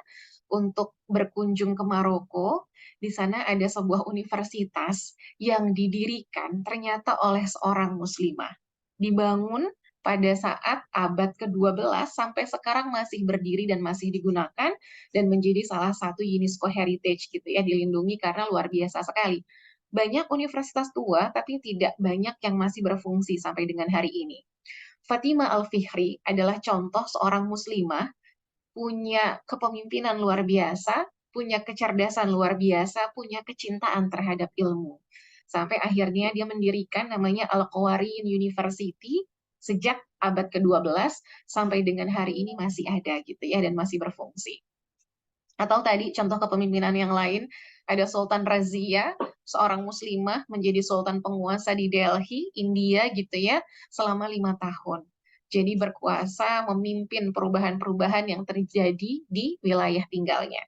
untuk berkunjung ke Maroko, di sana ada sebuah universitas yang didirikan ternyata oleh seorang muslimah. Dibangun pada saat abad ke-12 sampai sekarang masih berdiri dan masih digunakan dan menjadi salah satu UNESCO Heritage gitu ya, dilindungi karena luar biasa sekali. Banyak universitas tua tapi tidak banyak yang masih berfungsi sampai dengan hari ini. Fatimah Al-Fihri adalah contoh seorang muslimah punya kepemimpinan luar biasa, punya kecerdasan luar biasa, punya kecintaan terhadap ilmu. Sampai akhirnya dia mendirikan namanya Al-Qawarin University sejak abad ke-12 sampai dengan hari ini masih ada gitu ya dan masih berfungsi. Atau tadi contoh kepemimpinan yang lain, ada Sultan Razia, seorang muslimah menjadi sultan penguasa di Delhi, India gitu ya, selama 5 tahun. Jadi berkuasa memimpin perubahan-perubahan yang terjadi di wilayah tinggalnya.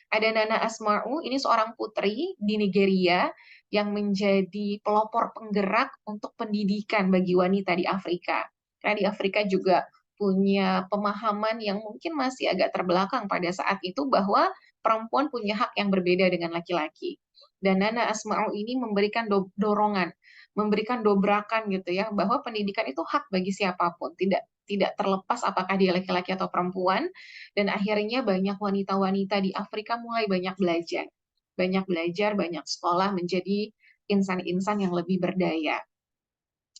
Ada Nana Asma'u, ini seorang putri di Nigeria yang menjadi pelopor penggerak untuk pendidikan bagi wanita di Afrika. Karena di Afrika juga punya pemahaman yang mungkin masih agak terbelakang pada saat itu bahwa perempuan punya hak yang berbeda dengan laki-laki. Dan Nana Asma'u ini memberikan dorongan, memberikan dobrakan gitu ya, bahwa pendidikan itu hak bagi siapapun, tidak terlepas apakah dia laki-laki atau perempuan, dan akhirnya banyak wanita-wanita di Afrika mulai banyak belajar, banyak sekolah menjadi insan-insan yang lebih berdaya.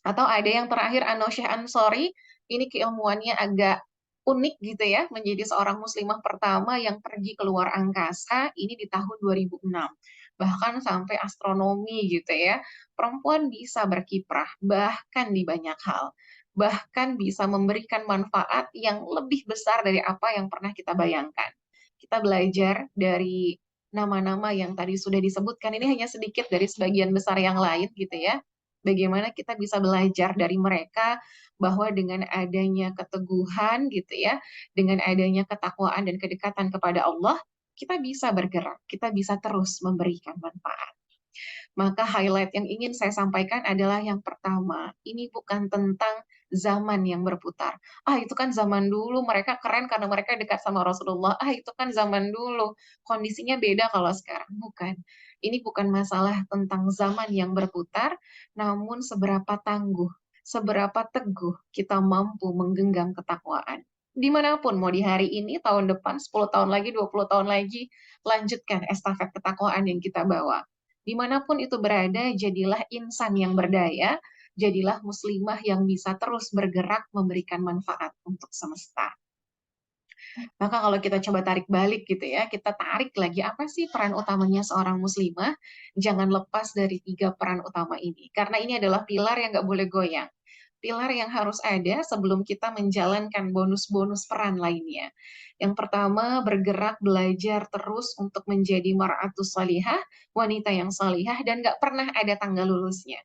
Atau ada yang terakhir Anosheh Ansori, ini keilmuannya agak unik gitu ya, menjadi seorang muslimah pertama yang pergi keluar angkasa, ini di tahun 2006. Bahkan sampai astronomi gitu ya, perempuan bisa berkiprah, bahkan di banyak hal. Bahkan bisa memberikan manfaat yang lebih besar dari apa yang pernah kita bayangkan. Kita belajar dari nama-nama yang tadi sudah disebutkan, ini hanya sedikit dari sebagian besar yang lain gitu ya. Bagaimana kita bisa belajar dari mereka bahwa dengan adanya keteguhan gitu ya, dengan adanya ketakwaan dan kedekatan kepada Allah, kita bisa bergerak, kita bisa terus memberikan manfaat. Maka highlight yang ingin saya sampaikan adalah yang pertama, ini bukan tentang zaman yang berputar. Itu kan zaman dulu, mereka keren karena mereka dekat sama Rasulullah. Itu kan zaman dulu, kondisinya beda kalau sekarang. Bukan. Ini bukan masalah tentang zaman yang berputar, namun seberapa tangguh, seberapa teguh kita mampu menggenggam ketakwaan. Dimanapun, mau di hari ini, tahun depan, 10 tahun lagi, 20 tahun lagi, lanjutkan estafet ketakwaan yang kita bawa. Dimanapun itu berada, jadilah insan yang berdaya, jadilah muslimah yang bisa terus bergerak memberikan manfaat untuk semesta. Maka kalau kita coba tarik balik gitu ya, kita tarik lagi apa sih peran utamanya seorang muslimah, jangan lepas dari 3 peran utama ini. Karena ini adalah pilar yang nggak boleh goyang. Pilar yang harus ada sebelum kita menjalankan bonus-bonus peran lainnya. Yang pertama, bergerak belajar terus untuk menjadi mar'atus salihah, wanita yang salihah, dan nggak pernah ada tanggal lulusnya.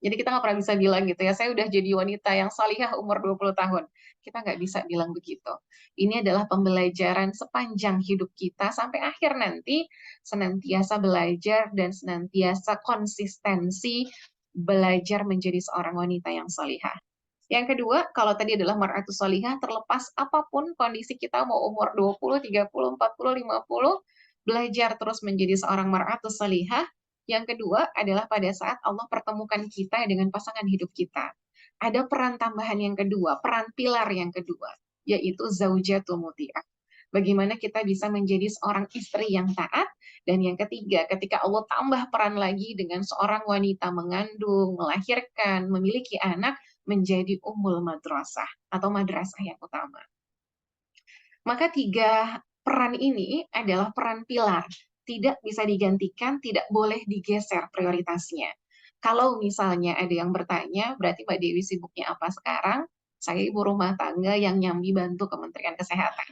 Jadi kita nggak pernah bisa bilang gitu ya, saya udah jadi wanita yang salihah umur 20 tahun. Kita nggak bisa bilang begitu. Ini adalah pembelajaran sepanjang hidup kita sampai akhir nanti, senantiasa belajar dan senantiasa konsistensi belajar menjadi seorang wanita yang salihah. Yang kedua, kalau tadi adalah mar'atus salihah, terlepas apapun kondisi kita, mau umur 20, 30, 40, 50, belajar terus menjadi seorang mar'atus salihah. Yang kedua adalah pada saat Allah pertemukan kita dengan pasangan hidup kita. Ada peran tambahan yang kedua, peran pilar yang kedua, yaitu zaujatul muti'ah. Bagaimana kita bisa menjadi seorang istri yang taat. Dan yang ketiga, ketika Allah tambah peran lagi dengan seorang wanita mengandung, melahirkan, memiliki anak, menjadi ummul madrasah atau madrasah yang utama. Maka tiga peran ini adalah peran pilar. Tidak bisa digantikan, tidak boleh digeser prioritasnya. Kalau misalnya ada yang bertanya, berarti Mbak Dewi sibuknya apa sekarang? Saya ibu rumah tangga yang nyambi bantu Kementerian Kesehatan.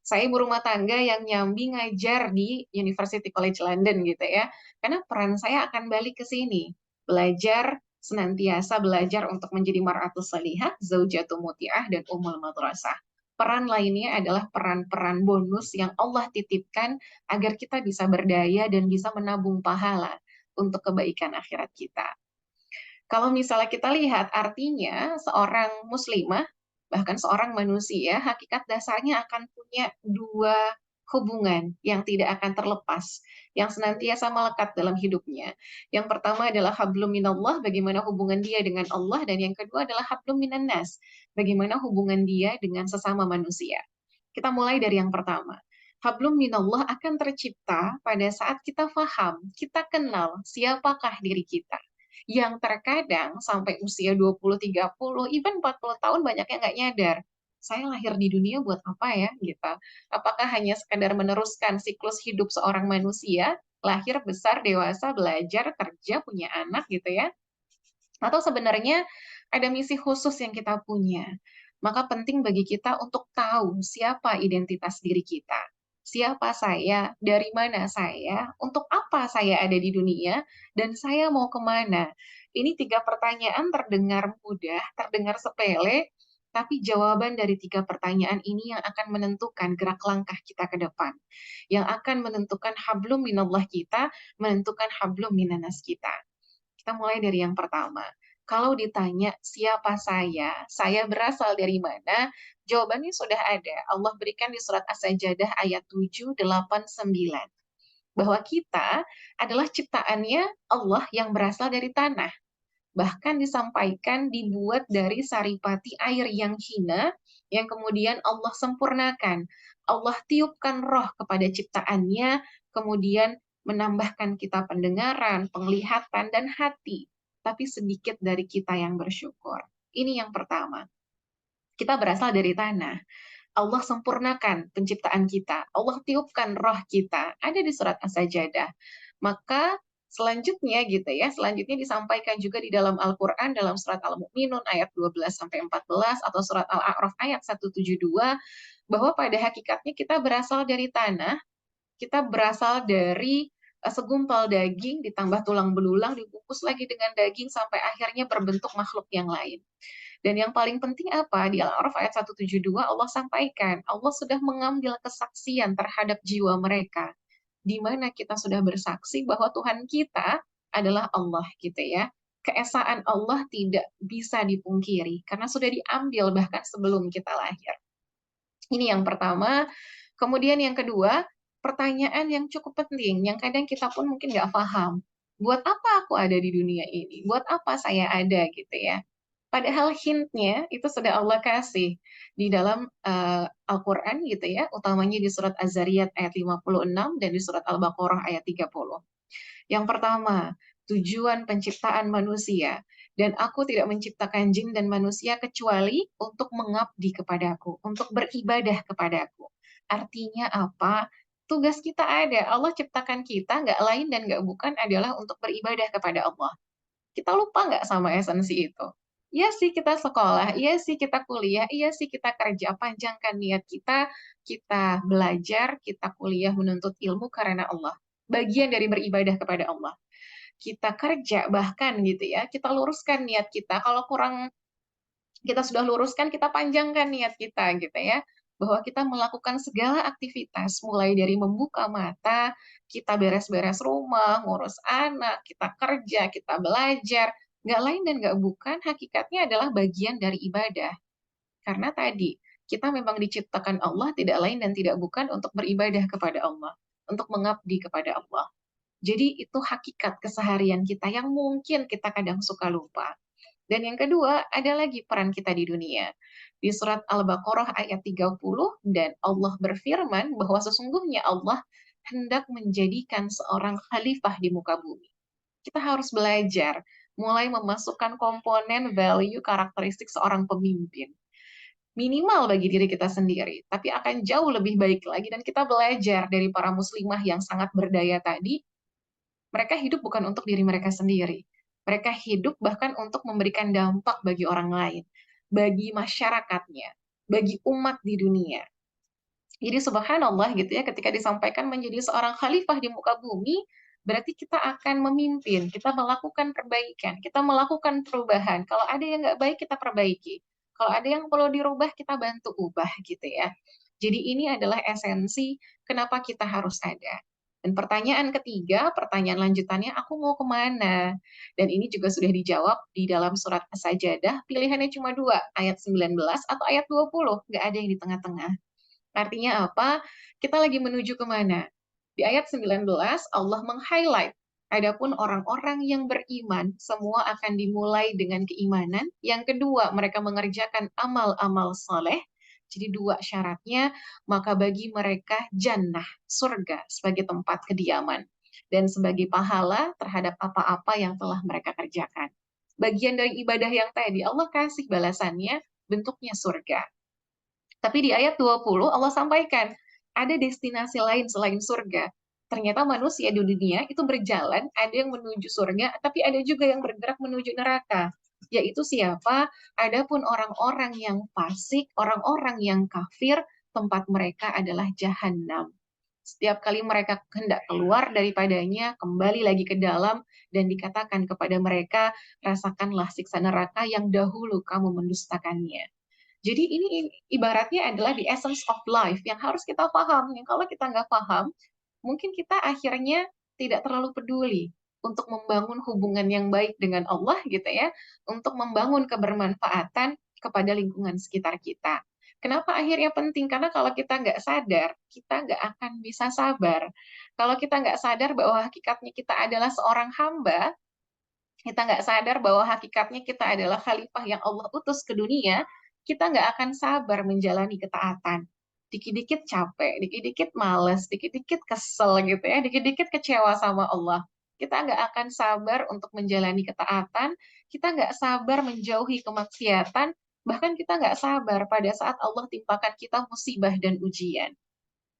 Saya ibu rumah tangga yang nyambi ngajar di University College London gitu ya. Karena peran saya akan balik ke sini. Belajar, senantiasa belajar untuk menjadi mar'atus salihah, zaujatul muti'ah, dan ummul madrasah. Peran lainnya adalah peran-peran bonus yang Allah titipkan agar kita bisa berdaya dan bisa menabung pahala untuk kebaikan akhirat kita. Kalau misalnya kita lihat artinya seorang muslimah, bahkan seorang manusia, hakikat dasarnya akan punya dua hubungan yang tidak akan terlepas, yang senantiasa melekat dalam hidupnya. Yang pertama adalah hablum minallah, bagaimana hubungan dia dengan Allah, dan yang kedua adalah hablum minannas, bagaimana hubungan dia dengan sesama manusia. Kita mulai dari yang pertama. Hablum minallah akan tercipta pada saat kita faham, kita kenal siapakah diri kita. Yang terkadang sampai usia 20, 30, even 40 tahun banyak yang nggak nyadar. Saya lahir di dunia buat apa ya? Gitu. Apakah hanya sekadar meneruskan siklus hidup seorang manusia, lahir, besar, dewasa, belajar, kerja, punya anak gitu ya? Atau sebenarnya ada misi khusus yang kita punya. Maka penting bagi kita untuk tahu siapa identitas diri kita. Siapa saya, dari mana saya, untuk apa saya ada di dunia, dan saya mau kemana. Ini 3 pertanyaan terdengar mudah, terdengar sepele, tapi jawaban dari 3 pertanyaan ini yang akan menentukan gerak langkah kita ke depan. Yang akan menentukan hablum minallah kita, menentukan hablum minanas kita. Kita mulai dari yang pertama. Kalau ditanya siapa saya berasal dari mana, jawabannya sudah ada. Allah berikan di surat As-Sajdah ayat 7, 8, 9. Bahwa kita adalah ciptaannya Allah yang berasal dari tanah. Bahkan disampaikan dibuat dari saripati air yang hina, yang kemudian Allah sempurnakan. Allah tiupkan roh kepada ciptaannya, kemudian menambahkan kita pendengaran, penglihatan, dan hati. Tapi sedikit dari kita yang bersyukur. Ini yang pertama. Kita berasal dari tanah. Allah sempurnakan penciptaan kita. Allah tiupkan roh kita. Ada di surat As-Sajdah. Maka selanjutnya gitu ya, selanjutnya disampaikan juga di dalam Al-Qur'an dalam surat Al-Mu'minun ayat 12 sampai 14 atau surat Al-A'raf ayat 172 bahwa pada hakikatnya kita berasal dari tanah, kita berasal dari segumpal daging ditambah tulang belulang dibungkus lagi dengan daging sampai akhirnya berbentuk makhluk yang lain. Dan yang paling penting apa? Di Al-A'raf ayat 172 Allah sampaikan, Allah sudah mengambil kesaksian terhadap jiwa mereka, di mana kita sudah bersaksi bahwa Tuhan kita adalah Allah gitu ya. Keesaan Allah tidak bisa dipungkiri karena sudah diambil bahkan sebelum kita lahir. Ini yang pertama. Kemudian yang kedua, pertanyaan yang cukup penting, yang kadang kita pun mungkin nggak paham. Buat apa aku ada di dunia ini? Buat apa saya ada gitu ya? Padahal hintnya itu sudah Allah kasih di dalam Al-Quran gitu ya, utamanya di surat Az-Zariyat ayat 56 dan di surat Al-Baqarah ayat 30. Yang pertama, tujuan penciptaan manusia. Dan aku tidak menciptakan jin dan manusia kecuali untuk mengabdi kepadaku, untuk beribadah kepadaku. Artinya apa? Tugas kita ada. Allah ciptakan kita, nggak lain dan nggak bukan adalah untuk beribadah kepada Allah. Kita lupa nggak sama esensi itu? Iya sih kita sekolah, iya sih kita kuliah, iya sih kita kerja, panjangkan niat kita belajar, kita kuliah menuntut ilmu karena Allah. Bagian dari beribadah kepada Allah. Kita kerja bahkan gitu ya, kita luruskan niat kita. Kalau kurang kita sudah luruskan, kita panjangkan niat kita gitu ya. Bahwa kita melakukan segala aktivitas, mulai dari membuka mata, kita beres-beres rumah, ngurus anak, kita kerja, kita belajar, nggak lain dan nggak bukan, hakikatnya adalah bagian dari ibadah. Karena tadi, kita memang diciptakan Allah tidak lain dan tidak bukan untuk beribadah kepada Allah. untuk mengabdi kepada Allah. Jadi itu hakikat keseharian kita yang mungkin kita kadang suka lupa. Dan yang kedua, ada lagi peran kita di dunia. Di surat Al-Baqarah ayat 30, dan Allah berfirman bahwa sesungguhnya Allah hendak menjadikan seorang khalifah di muka bumi. Kita harus belajar, mulai memasukkan komponen value karakteristik seorang pemimpin. Minimal bagi diri kita sendiri, tapi akan jauh lebih baik lagi, dan kita belajar dari para muslimah yang sangat berdaya tadi. Mereka hidup bukan untuk diri mereka sendiri. Mereka hidup bahkan untuk memberikan dampak bagi orang lain, bagi masyarakatnya, bagi umat di dunia. Jadi subhanallah gitu ya, ketika disampaikan menjadi seorang khalifah di muka bumi, berarti kita akan memimpin, kita melakukan perbaikan, kita melakukan perubahan. Kalau ada yang nggak baik, kita perbaiki. Kalau ada yang perlu dirubah, kita bantu ubah gitu ya. Jadi ini adalah esensi kenapa kita harus ada. Dan pertanyaan ketiga, pertanyaan lanjutannya, aku mau kemana? Dan ini juga sudah dijawab di dalam surat As-Sajdah, pilihannya cuma dua, ayat 19 atau ayat 20, nggak ada yang di tengah-tengah. Artinya apa? Kita lagi menuju kemana? Di ayat 19, Allah meng-highlight, adapun orang-orang yang beriman, semua akan dimulai dengan keimanan. Yang kedua, mereka mengerjakan amal-amal soleh. Jadi dua syaratnya, maka bagi mereka jannah, surga, sebagai tempat kediaman. Dan sebagai pahala terhadap apa-apa yang telah mereka kerjakan. Bagian dari ibadah yang tadi, Allah kasih balasannya, bentuknya surga. Tapi di ayat 20 Allah sampaikan, ada destinasi lain selain surga. Ternyata manusia di dunia itu berjalan, ada yang menuju surga, tapi ada juga yang bergerak menuju neraka. Yaitu siapa? Adapun orang-orang yang fasik, orang-orang yang kafir, tempat mereka adalah jahanam. Setiap kali mereka hendak keluar daripadanya, kembali lagi ke dalam, dan dikatakan kepada mereka, rasakanlah siksa neraka yang dahulu kamu mendustakannya. Jadi ini ibaratnya adalah the essence of life yang harus kita paham. Yang kalau kita nggak paham, mungkin kita akhirnya tidak terlalu peduli untuk membangun hubungan yang baik dengan Allah gitu ya, untuk membangun kebermanfaatan kepada lingkungan sekitar kita. Kenapa akhirnya penting? Karena kalau kita nggak sadar, kita nggak akan bisa sabar. Kalau kita nggak sadar bahwa hakikatnya kita adalah seorang hamba, kita nggak sadar bahwa hakikatnya kita adalah khalifah yang Allah utus ke dunia, kita nggak akan sabar menjalani ketaatan. Dikit-dikit capek, dikit-dikit males, dikit-dikit kesel gitu ya, dikit-dikit kecewa sama Allah. Kita nggak akan sabar untuk menjalani ketaatan, kita nggak sabar menjauhi kemaksiatan, bahkan kita nggak sabar pada saat Allah timpakan kita musibah dan ujian.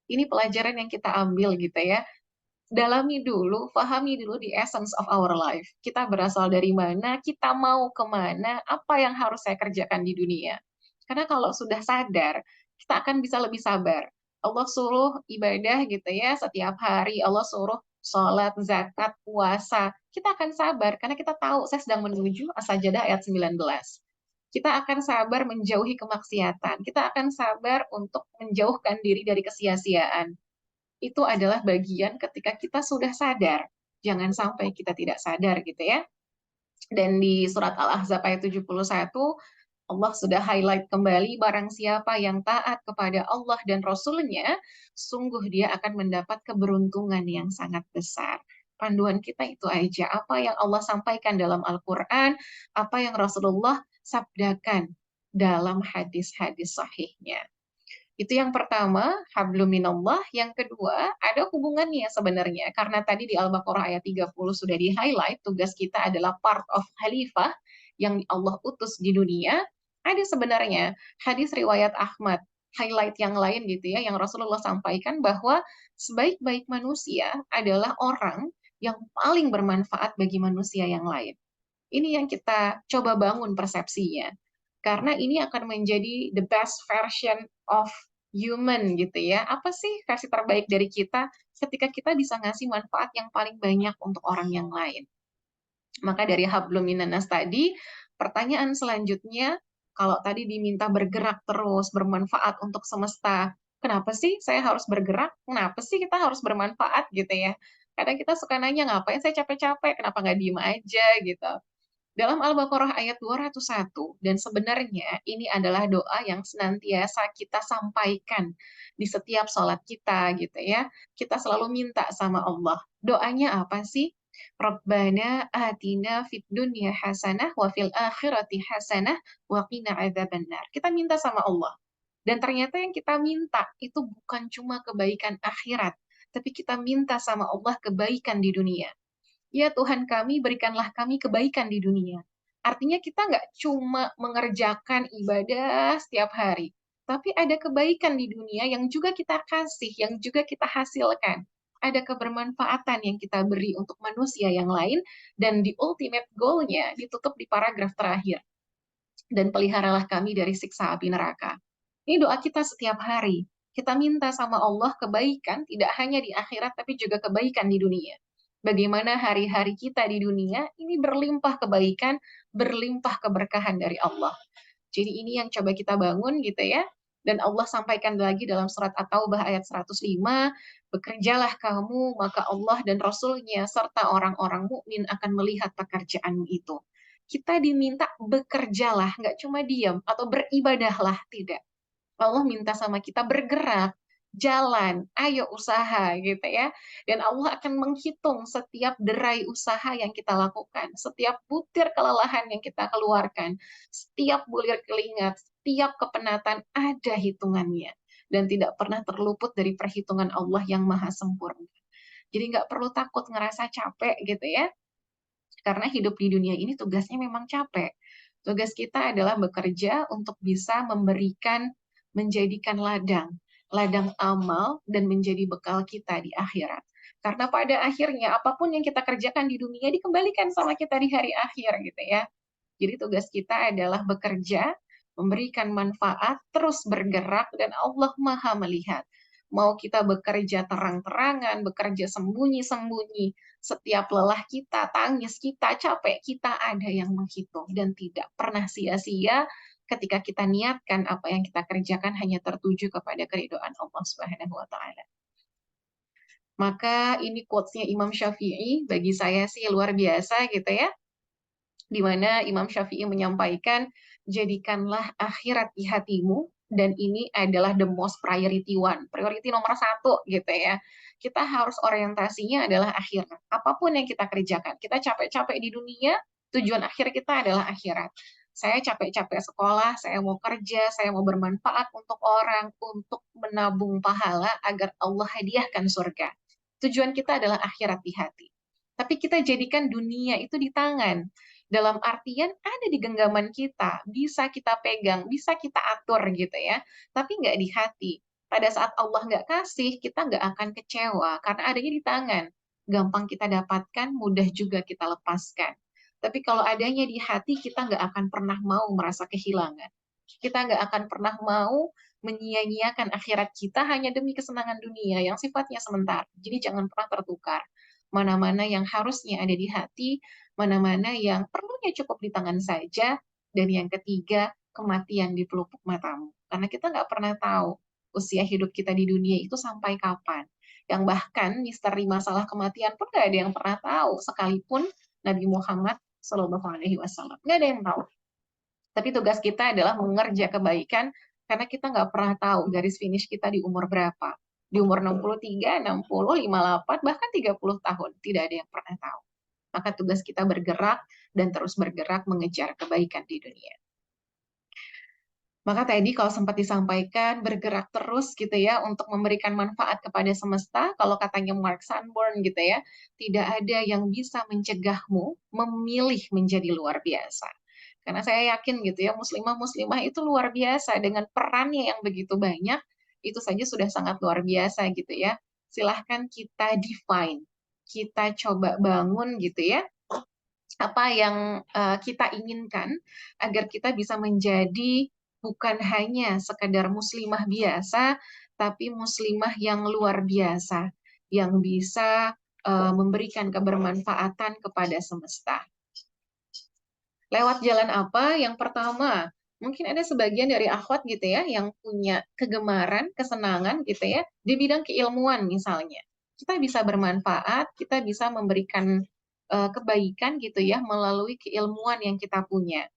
Ini pelajaran yang kita ambil gitu ya. Dalami dulu, pahami dulu the essence of our life. Kita berasal dari mana, kita mau kemana, apa yang harus saya kerjakan di dunia. Karena kalau sudah sadar, kita akan bisa lebih sabar. Allah suruh ibadah gitu ya, setiap hari Allah suruh sholat, zakat, puasa. Kita akan sabar, karena kita tahu saya sedang menuju As-Sajdah ayat 19. Kita akan sabar menjauhi kemaksiatan. Kita akan sabar untuk menjauhkan diri dari kesia-siaan. Itu adalah bagian ketika kita sudah sadar. Jangan sampai kita tidak sadar gitu ya. Dan di surat Al-Ahzab ayat 71, Allah sudah highlight kembali, barang siapa yang taat kepada Allah dan Rasul-Nya, sungguh dia akan mendapat keberuntungan yang sangat besar. Panduan kita itu aja, apa yang Allah sampaikan dalam Al-Quran, apa yang Rasulullah sabdakan dalam hadis-hadis sahihnya. Itu yang pertama, hablum minallah. Yang kedua, ada hubungannya sebenarnya. Karena tadi di Al-Baqarah ayat 30 sudah di-highlight, tugas kita adalah part of khalifah yang Allah utus di dunia. Ada sebenarnya hadis riwayat Ahmad, highlight yang lain gitu ya, yang Rasulullah sampaikan bahwa sebaik-baik manusia adalah orang yang paling bermanfaat bagi manusia yang lain. Ini yang kita coba bangun persepsinya. Karena ini akan menjadi the best version of human gitu ya. Apa sih versi terbaik dari kita ketika kita bisa ngasih manfaat yang paling banyak untuk orang yang lain. Maka dari hablum minanas tadi, pertanyaan selanjutnya, kalau tadi diminta bergerak terus, bermanfaat untuk semesta, kenapa sih saya harus bergerak? Kenapa sih kita harus bermanfaat gitu ya? Kadang kita suka nanya, ngapain saya capek-capek, kenapa nggak diem aja gitu. Dalam Al-Baqarah ayat 201, dan sebenarnya ini adalah doa yang senantiasa kita sampaikan di setiap sholat kita gitu ya. Kita selalu minta sama Allah. Doanya apa sih? Rabbana atina fid dunya hasanah wa fil akhirati hasanah wa qina adzabannar. Kita minta sama Allah. Dan ternyata yang kita minta itu bukan cuma kebaikan akhirat, tapi kita minta sama Allah kebaikan di dunia. Ya Tuhan kami, berikanlah kami kebaikan di dunia. Artinya kita nggak cuma mengerjakan ibadah setiap hari, tapi ada kebaikan di dunia yang juga kita kasih, yang juga kita hasilkan. Ada kebermanfaatan yang kita beri untuk manusia yang lain, dan di ultimate goal-nya ditutup di paragraf terakhir. Dan peliharalah kami dari siksa api neraka. Ini doa kita setiap hari. Kita minta sama Allah kebaikan, tidak hanya di akhirat, tapi juga kebaikan di dunia. Bagaimana hari-hari kita di dunia, ini berlimpah kebaikan, berlimpah keberkahan dari Allah. Jadi ini yang coba kita bangun gitu ya. Dan Allah sampaikan lagi dalam surat At-Taubah ayat 105, bekerjalah kamu, maka Allah dan Rasul-Nya serta orang-orang mukmin akan melihat pekerjaanmu itu. Kita diminta bekerjalah, nggak cuma diam atau beribadahlah, tidak. Allah minta sama kita bergerak, jalan, ayo usaha gitu ya. Dan Allah akan menghitung setiap derai usaha yang kita lakukan, setiap butir kelelahan yang kita keluarkan, setiap bulir keringat, setiap kepenatan ada hitungannya. Dan tidak pernah terluput dari perhitungan Allah yang maha sempurna. Jadi nggak perlu takut ngerasa capek gitu ya. Karena hidup di dunia ini tugasnya memang capek. Tugas kita adalah bekerja untuk bisa menjadikan ladang amal dan menjadi bekal kita di akhirat. Karena pada akhirnya apapun yang kita kerjakan di dunia dikembalikan sama kita di hari akhir gitu ya. Jadi tugas kita adalah bekerja, memberikan manfaat, terus bergerak dan Allah Maha melihat. Mau kita bekerja terang-terangan, bekerja sembunyi-sembunyi, setiap lelah kita, tangis kita, capek kita ada yang menghitung dan tidak pernah sia-sia ketika kita niatkan apa yang kita kerjakan hanya tertuju kepada keridhaan Allah Subhanahu wa taala. Maka ini quotes-nya Imam Syafi'i bagi saya sih luar biasa gitu ya. Di mana Imam Syafi'i menyampaikan, jadikanlah akhirat di hatimu, dan ini adalah the most priority one, priority nomor 1 gitu ya. Kita harus orientasinya adalah akhirat. Apapun yang kita kerjakan, kita capek-capek di dunia, tujuan akhir kita adalah akhirat. Saya capek-capek sekolah, saya mau kerja, saya mau bermanfaat untuk orang, untuk menabung pahala agar Allah hadiahkan surga. Tujuan kita adalah akhirat di hati. Tapi kita jadikan dunia itu di tangan. Dalam artian ada di genggaman kita, bisa kita pegang, bisa kita atur gitu ya, tapi nggak di hati. Pada saat Allah nggak kasih, kita nggak akan kecewa, karena adanya di tangan. Gampang kita dapatkan, mudah juga kita lepaskan. Tapi kalau adanya di hati, kita nggak akan pernah mau merasa kehilangan. Kita nggak akan pernah mau menyia-nyiakan akhirat kita hanya demi kesenangan dunia yang sifatnya sementara. Jadi jangan pernah tertukar. Mana-mana yang harusnya ada di hati, mana-mana yang perlunya cukup di tangan saja, dan yang ketiga, kematian di pelupuk matamu. Karena kita nggak pernah tahu usia hidup kita di dunia itu sampai kapan. Yang bahkan misteri masalah kematian pun nggak ada yang pernah tahu, sekalipun Nabi Muhammad Shallallahu Alaihi Wasallam. Nggak ada yang tahu. Tapi tugas kita adalah mengerja kebaikan, karena kita nggak pernah tahu garis finish kita di umur berapa. Di umur 63, 60, 58, bahkan 30 tahun. Tidak ada yang pernah tahu. Maka tugas kita bergerak dan terus bergerak mengejar kebaikan di dunia. Maka tadi kalau sempat disampaikan, bergerak terus gitu ya untuk memberikan manfaat kepada semesta. Kalau katanya Mark Sanborn gitu ya, tidak ada yang bisa mencegahmu memilih menjadi luar biasa. Karena saya yakin gitu ya, muslimah-muslimah itu luar biasa dengan perannya yang begitu banyak, itu saja sudah sangat luar biasa gitu ya. Silahkan kita define, kita coba bangun gitu ya, apa yang kita inginkan agar kita bisa menjadi bukan hanya sekedar muslimah biasa, tapi muslimah yang luar biasa, yang bisa memberikan kebermanfaatan kepada semesta. Lewat jalan apa? Yang pertama, mungkin ada sebagian dari akhwat gitu ya, yang punya kegemaran, kesenangan gitu ya, di bidang keilmuan misalnya. Kita bisa bermanfaat, kita bisa memberikan kebaikan gitu ya melalui keilmuan yang kita punya.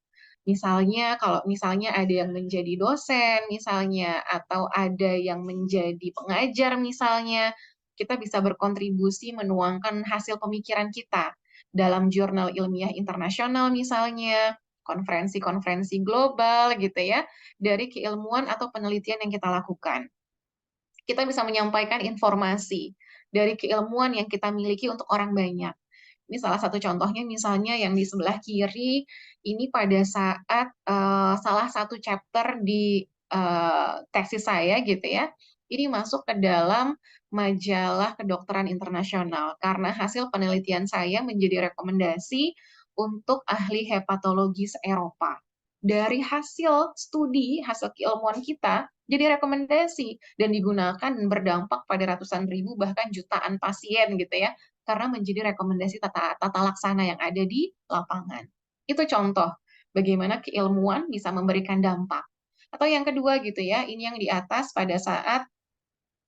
Misalnya kalau misalnya ada yang menjadi dosen misalnya atau ada yang menjadi pengajar misalnya, kita bisa berkontribusi menuangkan hasil pemikiran kita dalam jurnal ilmiah internasional misalnya, konferensi-konferensi global gitu ya, dari keilmuan atau penelitian yang kita lakukan. Kita bisa menyampaikan informasi dari keilmuan yang kita miliki untuk orang banyak. Ini salah satu contohnya misalnya yang di sebelah kiri, ini pada saat salah satu chapter di tesis saya gitu ya, ini masuk ke dalam majalah kedokteran internasional karena hasil penelitian saya menjadi rekomendasi untuk ahli hepatologi se-Eropa. Dari hasil studi, hasil keilmuan kita, jadi rekomendasi dan digunakan dan berdampak pada ratusan ribu bahkan jutaan pasien gitu ya, karena menjadi rekomendasi tata laksana yang ada di lapangan. Itu contoh bagaimana keilmuan bisa memberikan dampak. Atau yang kedua gitu ya, ini yang di atas pada saat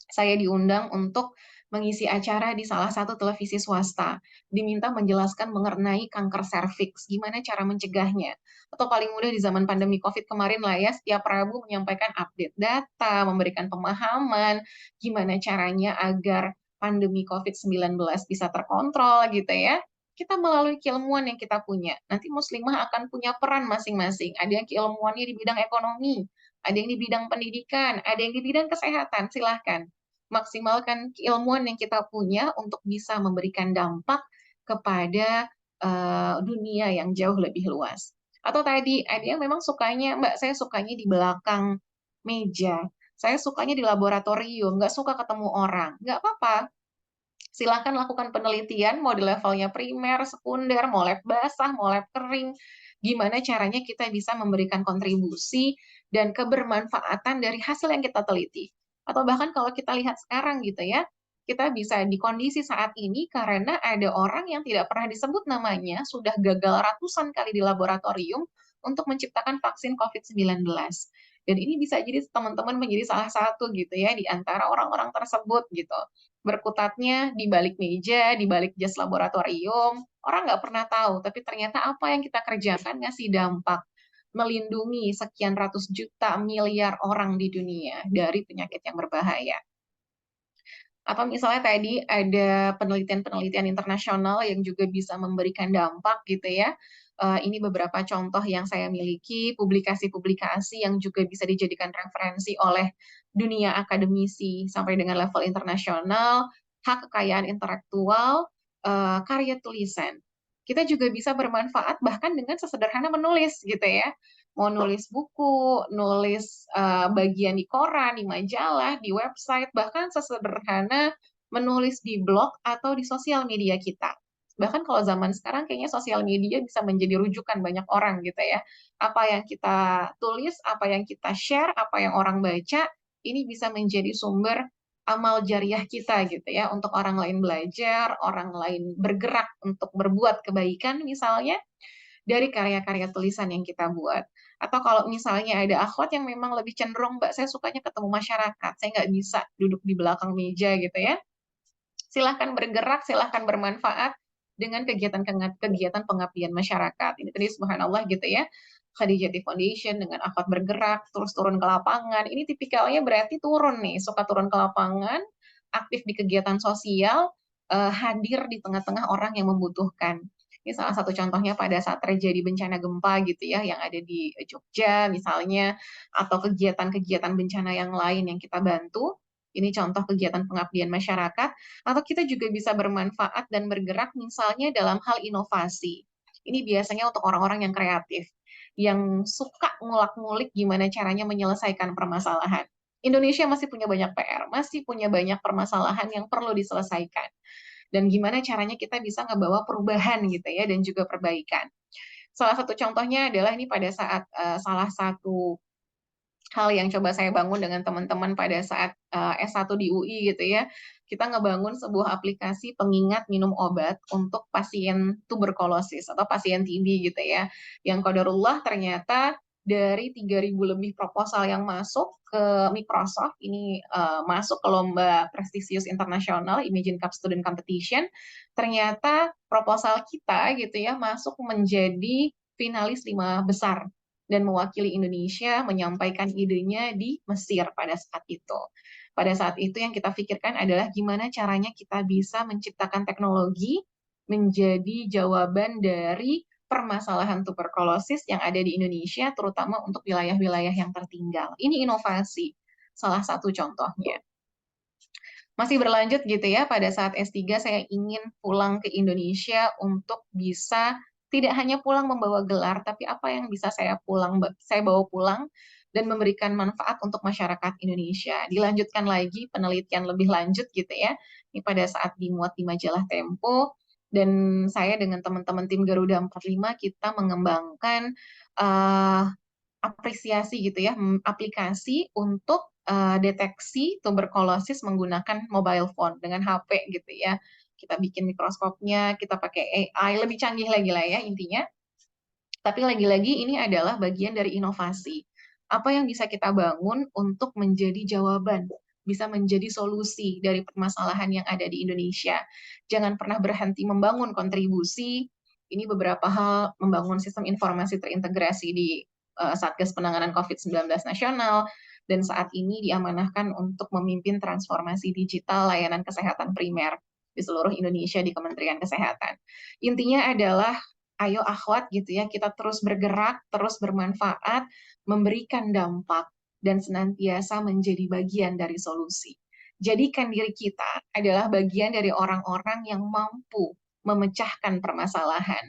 saya diundang untuk mengisi acara di salah satu televisi swasta, diminta menjelaskan mengenai kanker serviks, gimana cara mencegahnya. Atau paling mudah di zaman pandemi COVID kemarin lah ya, setiap Rabu menyampaikan update data, memberikan pemahaman, gimana caranya agar pandemi COVID-19 bisa terkontrol gitu ya. Kita melalui keilmuan yang kita punya. Nanti muslimah akan punya peran masing-masing. Ada yang keilmuannya di bidang ekonomi, ada yang di bidang pendidikan, ada yang di bidang kesehatan, silahkan maksimalkan keilmuan yang kita punya untuk bisa memberikan dampak kepada dunia yang jauh lebih luas. Atau tadi ada yang memang sukanya, Mbak, saya sukanya di belakang meja, saya sukanya di laboratorium, nggak suka ketemu orang, nggak apa-apa. Silahkan lakukan penelitian, mau di levelnya primer, sekunder, mau lab basah, mau lab kering, gimana caranya kita bisa memberikan kontribusi dan kebermanfaatan dari hasil yang kita teliti. Atau bahkan kalau kita lihat sekarang gitu ya, kita bisa di kondisi saat ini karena ada orang yang tidak pernah disebut namanya, sudah gagal ratusan kali di laboratorium untuk menciptakan vaksin COVID-19. Dan ini bisa jadi teman-teman menjadi salah satu gitu ya di antara orang-orang tersebut gitu. Berkutatnya di balik meja, di balik jas laboratorium, orang nggak pernah tahu, tapi ternyata apa yang kita kerjakan ngasih dampak melindungi sekian ratus juta miliar orang di dunia dari penyakit yang berbahaya. Atau misalnya tadi ada penelitian-penelitian internasional yang juga bisa memberikan dampak gitu ya. Ini beberapa contoh yang saya miliki, publikasi-publikasi yang juga bisa dijadikan referensi oleh dunia akademisi sampai dengan level internasional, hak kekayaan intelektual, karya tulisan. Kita juga bisa bermanfaat bahkan dengan sesederhana menulis gitu ya. Mau nulis buku, nulis bagian di koran, di majalah, di website, bahkan sesederhana menulis di blog atau di sosial media kita. Bahkan kalau zaman sekarang kayaknya sosial media bisa menjadi rujukan banyak orang gitu ya. Apa yang kita tulis, apa yang kita share, apa yang orang baca, ini bisa menjadi sumber amal jariah kita gitu ya, untuk orang lain belajar, orang lain bergerak untuk berbuat kebaikan misalnya, dari karya-karya tulisan yang kita buat. Atau kalau misalnya ada akhwat yang memang lebih cenderung, Mbak, saya sukanya ketemu masyarakat, saya nggak bisa duduk di belakang meja gitu ya. Silahkan bergerak, silahkan bermanfaat dengan kegiatan pengabdian masyarakat. Ini tadi subhanallah gitu ya, Khadijati Foundation dengan akhwat bergerak, terus turun ke lapangan. Ini tipikalnya berarti turun nih, suka turun ke lapangan, aktif di kegiatan sosial, hadir di tengah-tengah orang yang membutuhkan. Ini salah satu contohnya pada saat terjadi bencana gempa gitu ya, yang ada di Jogja misalnya, atau kegiatan-kegiatan bencana yang lain yang kita bantu. Ini contoh kegiatan pengabdian masyarakat, atau kita juga bisa bermanfaat dan bergerak misalnya dalam hal inovasi. Ini biasanya untuk orang-orang yang kreatif, yang suka ngulak-ngulik gimana caranya menyelesaikan permasalahan. Indonesia masih punya banyak PR, masih punya banyak permasalahan yang perlu diselesaikan. Dan gimana caranya kita bisa ngebawa perubahan gitu ya, dan juga perbaikan. Salah satu contohnya adalah ini pada saat salah satu hal yang coba saya bangun dengan teman-teman pada saat S1 di UI gitu ya. Kita ngebangun sebuah aplikasi pengingat minum obat untuk pasien tuberkulosis atau pasien TB gitu ya. Yang qadarullah ternyata dari 3.000 lebih proposal yang masuk ke Microsoft, ini masuk ke lomba prestisius internasional Imagine Cup Student Competition, ternyata proposal kita gitu ya masuk menjadi finalis 5 besar dan mewakili Indonesia menyampaikan idenya di Mesir pada saat itu. Pada saat itu yang kita pikirkan adalah gimana caranya kita bisa menciptakan teknologi menjadi jawaban dari permasalahan tuberkulosis yang ada di Indonesia, terutama untuk wilayah-wilayah yang tertinggal. Ini inovasi, salah satu contohnya. Masih berlanjut gitu ya, pada saat S3 saya ingin pulang ke Indonesia untuk bisa tidak hanya pulang membawa gelar, tapi apa yang bisa saya bawa pulang dan memberikan manfaat untuk masyarakat Indonesia. Dilanjutkan lagi penelitian lebih lanjut gitu ya. Ini pada saat dimuat di majalah Tempo, dan saya dengan teman-teman tim Garuda 45 kita mengembangkan apresiasi gitu ya, aplikasi untuk deteksi tuberkulosis menggunakan mobile phone dengan HP gitu ya. Kita bikin mikroskopnya, kita pakai AI, lebih canggih lagi lah ya intinya. Tapi lagi-lagi ini adalah bagian dari inovasi. Apa yang bisa kita bangun untuk menjadi jawaban, bisa menjadi solusi dari permasalahan yang ada di Indonesia. Jangan pernah berhenti membangun kontribusi. Ini beberapa hal, membangun sistem informasi terintegrasi di Satgas Penanganan COVID-19 Nasional, dan saat ini diamanahkan untuk memimpin transformasi digital layanan kesehatan primer di seluruh Indonesia di Kementerian Kesehatan. Intinya adalah ayo akhwat gitu ya, kita terus bergerak, terus bermanfaat, memberikan dampak, dan senantiasa menjadi bagian dari solusi. Jadikan diri kita adalah bagian dari orang-orang yang mampu memecahkan permasalahan,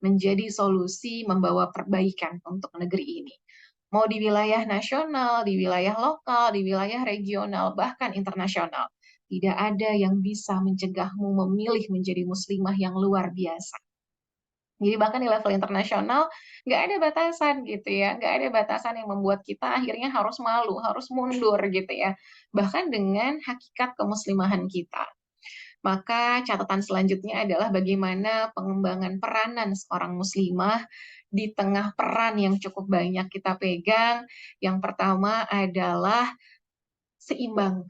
menjadi solusi, membawa perbaikan untuk negeri ini. Mau di wilayah nasional, di wilayah lokal, di wilayah regional, bahkan internasional. Tidak ada yang bisa mencegahmu memilih menjadi muslimah yang luar biasa. Jadi bahkan di level internasional nggak ada batasan gitu ya, nggak ada batasan yang membuat kita akhirnya harus malu, harus mundur gitu ya. Bahkan dengan hakikat kemuslimahan kita. Maka catatan selanjutnya adalah bagaimana pengembangan peranan seorang muslimah di tengah peran yang cukup banyak kita pegang. Yang pertama adalah seimbang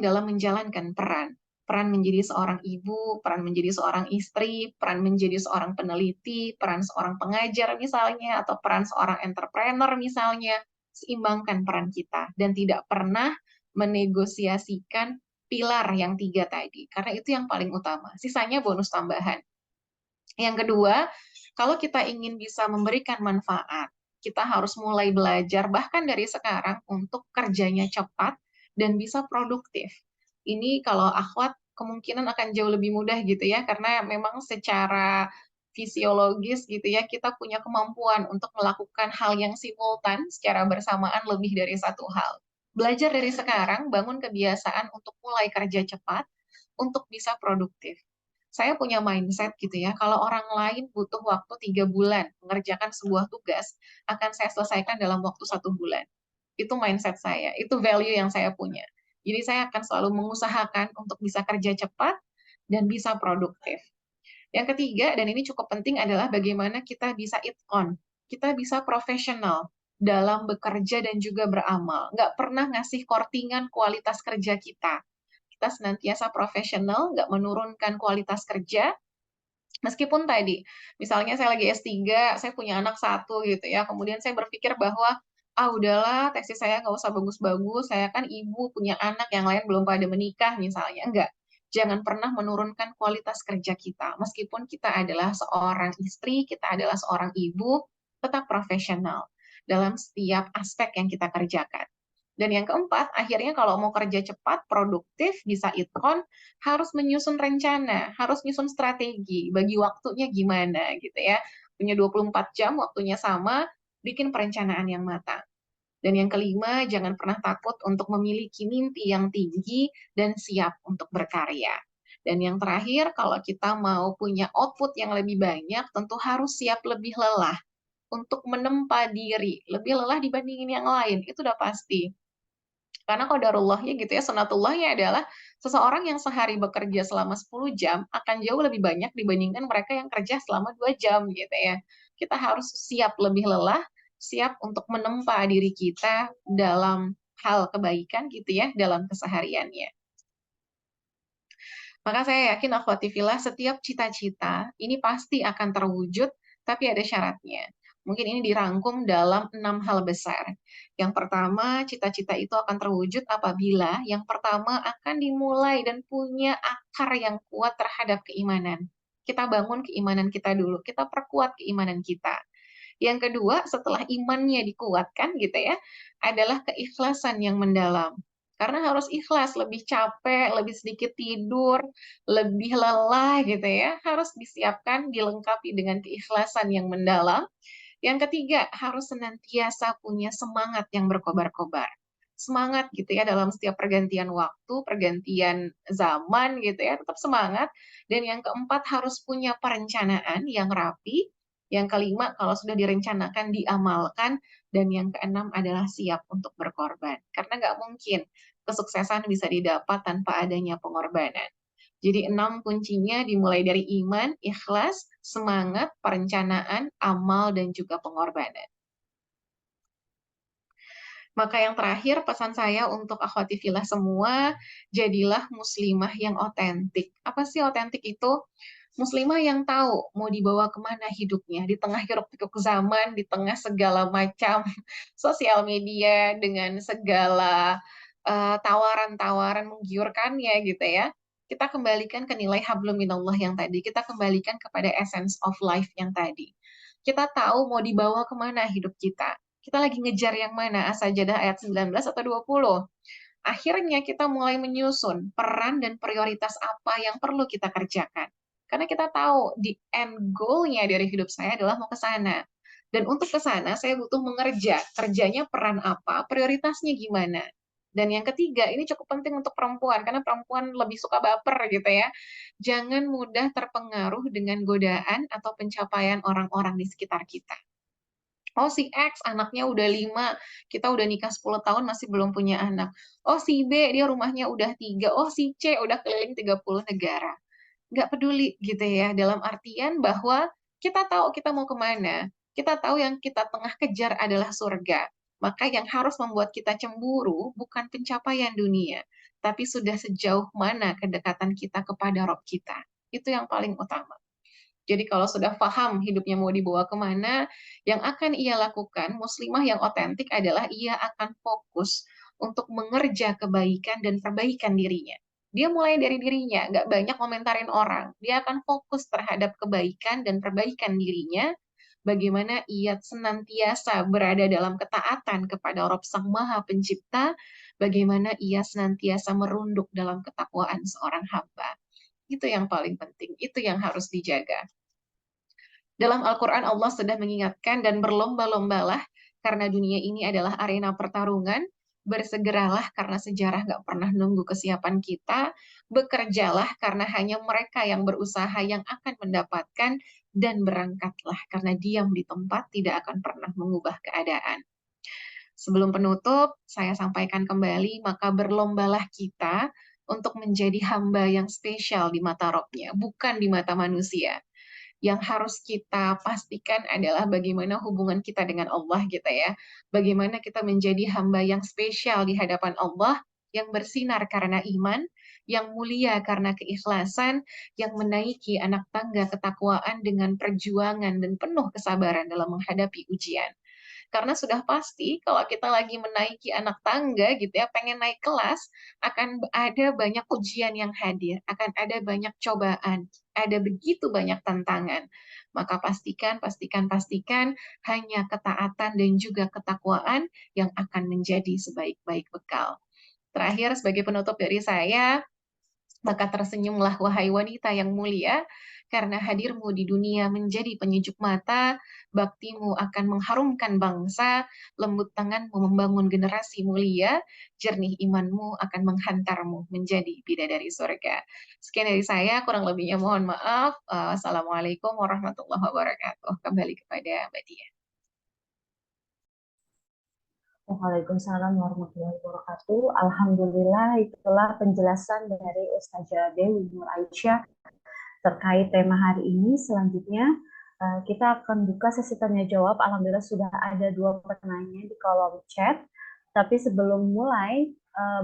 dalam menjalankan peran. Peran menjadi seorang ibu, peran menjadi seorang istri, peran menjadi seorang peneliti, peran seorang pengajar misalnya, atau peran seorang entrepreneur misalnya. Seimbangkan peran kita dan tidak pernah menegosiasikan pilar yang 3 tadi, karena itu yang paling utama. Sisanya bonus tambahan. Yang kedua, kalau kita ingin bisa memberikan manfaat, kita harus mulai belajar bahkan dari sekarang untuk kerjanya cepat dan bisa produktif. Ini kalau akhwat kemungkinan akan jauh lebih mudah gitu ya, karena memang secara fisiologis gitu ya, kita punya kemampuan untuk melakukan hal yang simultan secara bersamaan lebih dari satu hal. Belajar dari sekarang, bangun kebiasaan untuk mulai kerja cepat, untuk bisa produktif. Saya punya mindset gitu ya, kalau orang lain butuh waktu 3 bulan mengerjakan sebuah tugas, akan saya selesaikan dalam waktu 1 bulan. Itu mindset saya, itu value yang saya punya. Jadi saya akan selalu mengusahakan untuk bisa kerja cepat dan bisa produktif. Yang ketiga, dan ini cukup penting, adalah bagaimana kita bisa itqon, kita bisa profesional dalam bekerja dan juga beramal. Nggak pernah ngasih kortingan kualitas kerja kita. Kita senantiasa profesional, nggak menurunkan kualitas kerja, meskipun tadi, misalnya saya lagi S3, saya punya anak 1 gitu ya, kemudian saya berpikir bahwa, udahlah tesis saya nggak usah bagus-bagus, saya kan ibu, punya anak, yang lain belum pada menikah misalnya. Enggak. Jangan pernah menurunkan kualitas kerja kita. Meskipun kita adalah seorang istri, kita adalah seorang ibu, tetap profesional dalam setiap aspek yang kita kerjakan. Dan yang keempat, akhirnya kalau mau kerja cepat, produktif, bisa itqon, harus menyusun rencana, harus menyusun strategi, bagi waktunya gimana gitu ya. Punya 24 jam, waktunya sama, bikin perencanaan yang matang. Dan yang kelima, jangan pernah takut untuk memiliki mimpi yang tinggi dan siap untuk berkarya. Dan yang terakhir, kalau kita mau punya output yang lebih banyak, tentu harus siap lebih lelah untuk menempa diri, lebih lelah dibandingin yang lain, itu udah pasti. Karena qadarullahnya gitu ya, sunatullahnya adalah seseorang yang sehari bekerja selama 10 jam akan jauh lebih banyak dibandingkan mereka yang kerja selama 2 jam gitu ya. Kita harus siap lebih lelah, siap untuk menempa diri kita dalam hal kebaikan gitu ya, dalam kesehariannya. Maka saya yakin akhwati fillah, setiap cita-cita ini pasti akan terwujud, tapi ada syaratnya. Mungkin ini dirangkum dalam 6 hal besar. Yang pertama, cita-cita itu akan terwujud apabila yang pertama akan dimulai dan punya akar yang kuat terhadap keimanan. Kita bangun keimanan kita dulu, kita perkuat keimanan kita. Yang kedua, setelah imannya dikuatkan gitu ya, adalah keikhlasan yang mendalam. Karena harus ikhlas, lebih capek, lebih sedikit tidur, lebih lelah gitu ya, harus disiapkan, dilengkapi dengan keikhlasan yang mendalam. Yang ketiga, harus senantiasa punya semangat yang berkobar-kobar. Semangat gitu ya dalam setiap pergantian waktu, pergantian zaman gitu ya, tetap semangat. Dan yang keempat, harus punya perencanaan yang rapi. Yang kelima, kalau sudah direncanakan, diamalkan. Dan yang keenam adalah siap untuk berkorban. Karena nggak mungkin kesuksesan bisa didapat tanpa adanya pengorbanan. Jadi 6 kuncinya dimulai dari iman, ikhlas, semangat, perencanaan, amal, dan juga pengorbanan. Maka yang terakhir pesan saya untuk akhwati fillah semua, jadilah muslimah yang otentik. Apa sih otentik itu? Muslimah yang tahu mau dibawa kemana hidupnya, di tengah hiruk-pikuk zaman, di tengah segala macam sosial media, dengan segala tawaran-tawaran menggiurkannya gitu ya. Kita kembalikan ke nilai hablum minallah yang tadi, kita kembalikan kepada essence of life yang tadi. Kita tahu mau dibawa kemana hidup kita. Kita lagi ngejar yang mana, As-Sajdah ayat 19 atau 20. Akhirnya kita mulai menyusun peran dan prioritas apa yang perlu kita kerjakan. Karena kita tahu di end goal-nya dari hidup saya adalah mau ke sana. Dan untuk ke sana saya butuh mengerja. Kerjanya peran apa, prioritasnya gimana. Dan yang ketiga, ini cukup penting untuk perempuan, karena perempuan lebih suka baper gitu ya. Jangan mudah terpengaruh dengan godaan atau pencapaian orang-orang di sekitar kita. Oh si X anaknya udah 5, kita udah nikah 10 tahun masih belum punya anak. Oh si B dia rumahnya udah 3, oh si C udah keliling 30 negara. Nggak peduli gitu ya, dalam artian bahwa kita tahu kita mau kemana, kita tahu yang kita tengah kejar adalah surga. Maka yang harus membuat kita cemburu bukan pencapaian dunia, tapi sudah sejauh mana kedekatan kita kepada Rob kita. Itu yang paling utama. Jadi kalau sudah paham hidupnya mau dibawa kemana, yang akan ia lakukan, muslimah yang otentik adalah ia akan fokus untuk mengerja kebaikan dan perbaikan dirinya. Dia mulai dari dirinya, nggak banyak komentarin orang. Dia akan fokus terhadap kebaikan dan perbaikan dirinya, bagaimana ia senantiasa berada dalam ketaatan kepada Rabb Sang Maha Pencipta, bagaimana ia senantiasa merunduk dalam ketakwaan seorang hamba. Itu yang paling penting, itu yang harus dijaga. Dalam Al-Quran Allah sudah mengingatkan dan berlomba-lombalah karena dunia ini adalah arena pertarungan, bersegeralah karena sejarah gak pernah nunggu kesiapan kita, bekerjalah karena hanya mereka yang berusaha yang akan mendapatkan, dan berangkatlah karena diam di tempat tidak akan pernah mengubah keadaan. Sebelum penutup, saya sampaikan kembali, maka berlombalah kita untuk menjadi hamba yang spesial di mata Rabb-nya, bukan di mata manusia. Yang harus kita pastikan adalah bagaimana hubungan kita dengan Allah gitu ya. Bagaimana kita menjadi hamba yang spesial di hadapan Allah, yang bersinar karena iman, yang mulia karena keikhlasan, yang menaiki anak tangga ketakwaan dengan perjuangan dan penuh kesabaran dalam menghadapi ujian. Karena sudah pasti kalau kita lagi menaiki anak tangga gitu ya, pengen naik kelas, akan ada banyak ujian yang hadir, akan ada banyak cobaan, ada begitu banyak tantangan. Maka pastikan hanya ketaatan dan juga ketakwaan yang akan menjadi sebaik-baik bekal. Terakhir, sebagai penutup dari saya, maka tersenyumlah wahai wanita yang mulia, karena hadirmu di dunia menjadi penyejuk mata, baktimu akan mengharumkan bangsa, lembut tanganmu membangun generasi mulia, jernih imanmu akan menghantarmu menjadi bidadari surga. Sekian dari saya, kurang lebihnya mohon maaf. Wassalamualaikum warahmatullahi wabarakatuh. Kembali kepada Mbak Dia. Waalaikumsalam warahmatullahi wabarakatuh. Alhamdulillah, itulah penjelasan dari Ustazah Dewi Nur Aisyah terkait tema hari ini. Selanjutnya, Kita akan buka sesi tanya jawab. Alhamdulillah sudah ada 2 penanya di kolom chat. Tapi sebelum mulai